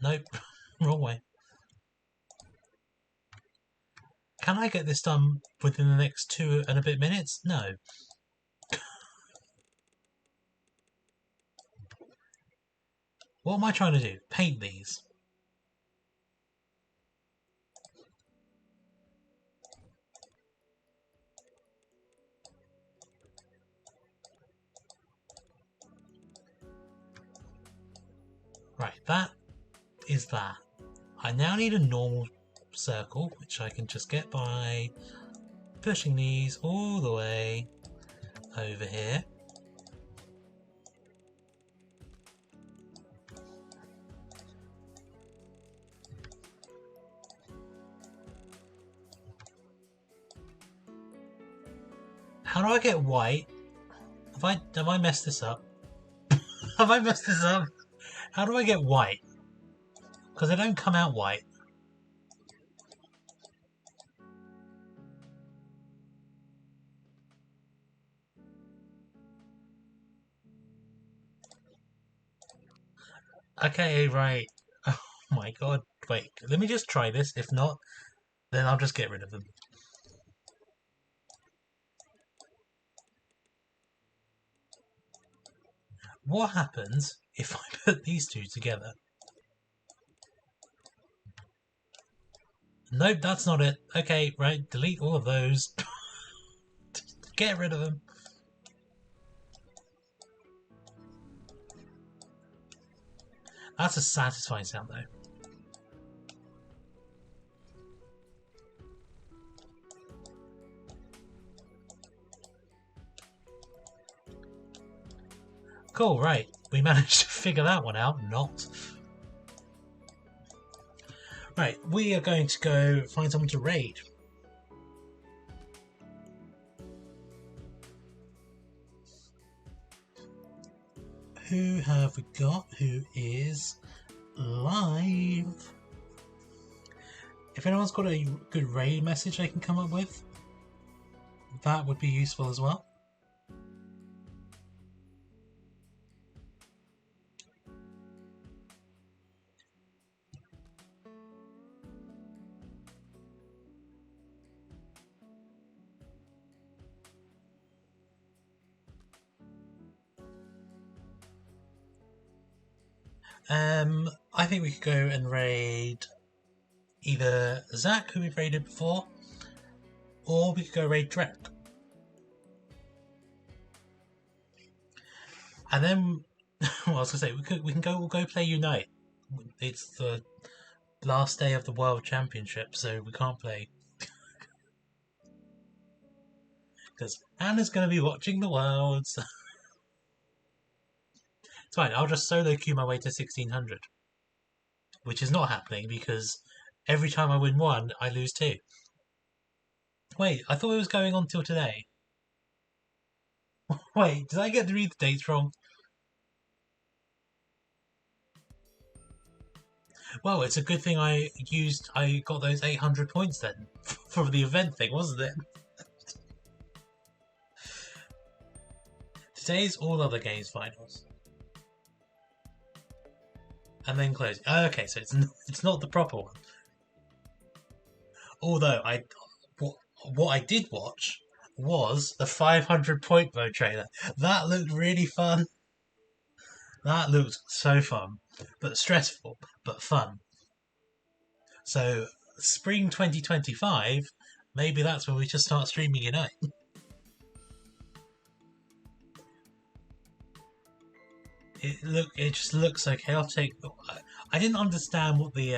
Nope. Wrong way. Can I get this done within the next 2 and a bit minutes? No. What am I trying to do? Paint these. Right, that is that. I now need a normal circle, which I can just get by pushing these all the way over here. How do I get white? Have I messed this up? Have I messed this up? How do I get white? Because they don't come out white. Okay, right. Oh my god. Wait, let me just try this. If not, then I'll just get rid of them. What happens if I put these two together? Nope, that's not it. Okay, right, delete all of those. Get rid of them. That's a satisfying sound though. Cool, right. We managed to figure that one out. Not. Right, we are going to go find someone to raid. Who have we got? Who is live? If anyone's got a good raid message they can come up with, that would be useful as well. I think we could go and raid either Zach, who we've raided before, or we could go raid Drek. And then, well, I was gonna say we'll go play Unite. It's the last day of the World Championship, so we can't play because Anna's gonna be watching the Worlds. It's fine. I'll just solo queue my way to 1600. Which is not happening because every time I win one, I lose two. Wait, I thought it was going on till today. Wait, did I get to read the dates wrong? Well, it's a good thing I got those 800 points then for the event thing, wasn't it? Today's all other games finals. And then close. Okay, so it's not the proper one. Although what I did watch was the 500 point mode trailer. That looked really fun. That looked so fun, but stressful, but fun. So spring 2025, maybe that's when we just start streaming Unite. It just looks so chaotic. I didn't understand what the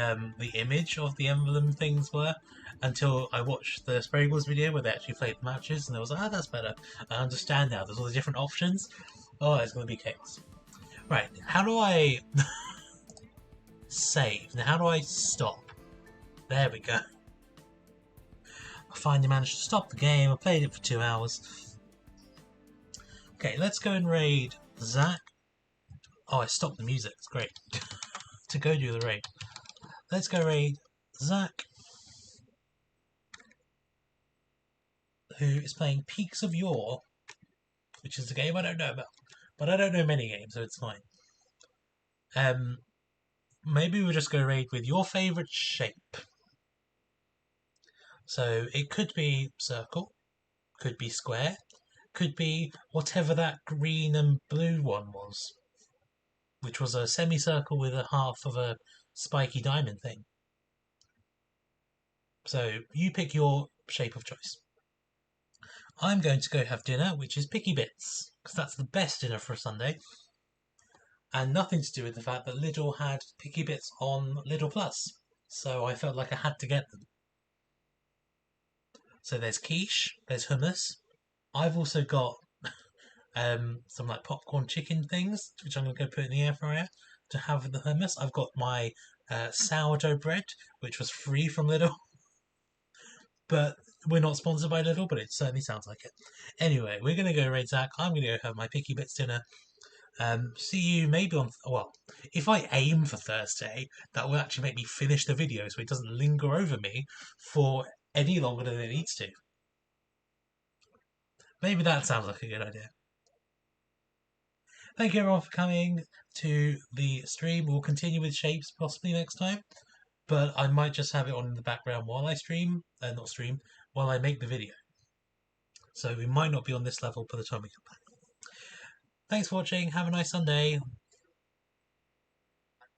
image of the emblem things were until I watched the Spraggles video where they actually played the matches, and I was like, that's better. I understand now. There's all the different options. Oh, it's going to be chaos. Right, how do I save? Now, how do I stop? There we go. finally managed to stop the game. I played it for 2 hours. Okay, let's go and raid Zach. Oh, I stopped the music. It's great. To go do the raid. Let's go raid Zach, who is playing Peaks of Yore, which is a game I don't know about. But I don't know many games, so it's fine. Maybe we'll just go raid with your favourite shape. So it could be circle, could be square, could be whatever that green and blue one was, which was a semicircle with a half of a spiky diamond thing. So you pick your shape of choice. I'm going to go have dinner, which is Picky Bits, because that's the best dinner for a Sunday. And nothing to do with the fact that Lidl had Picky Bits on Lidl Plus. So I felt like I had to get them. So there's quiche, there's hummus. I've also got some like popcorn chicken things, which I'm going to go put in the air fryer to have with the hummus. I've got my sourdough bread, which was free from Lidl. But we're not sponsored by Lidl, but it certainly sounds like it. Anyway, we're going to go raid Zach. I'm going to go have my Picky Bits dinner. See you maybe on... Well, if I aim for Thursday, that will actually make me finish the video so it doesn't linger over me for any longer than it needs to. Maybe that sounds like a good idea. Thank you everyone for coming to the stream. We'll continue with shapes possibly next time, but I might just have it on in the background while I while I make the video. So we might not be on this level by the time we come back. Thanks for watching. Have a nice Sunday.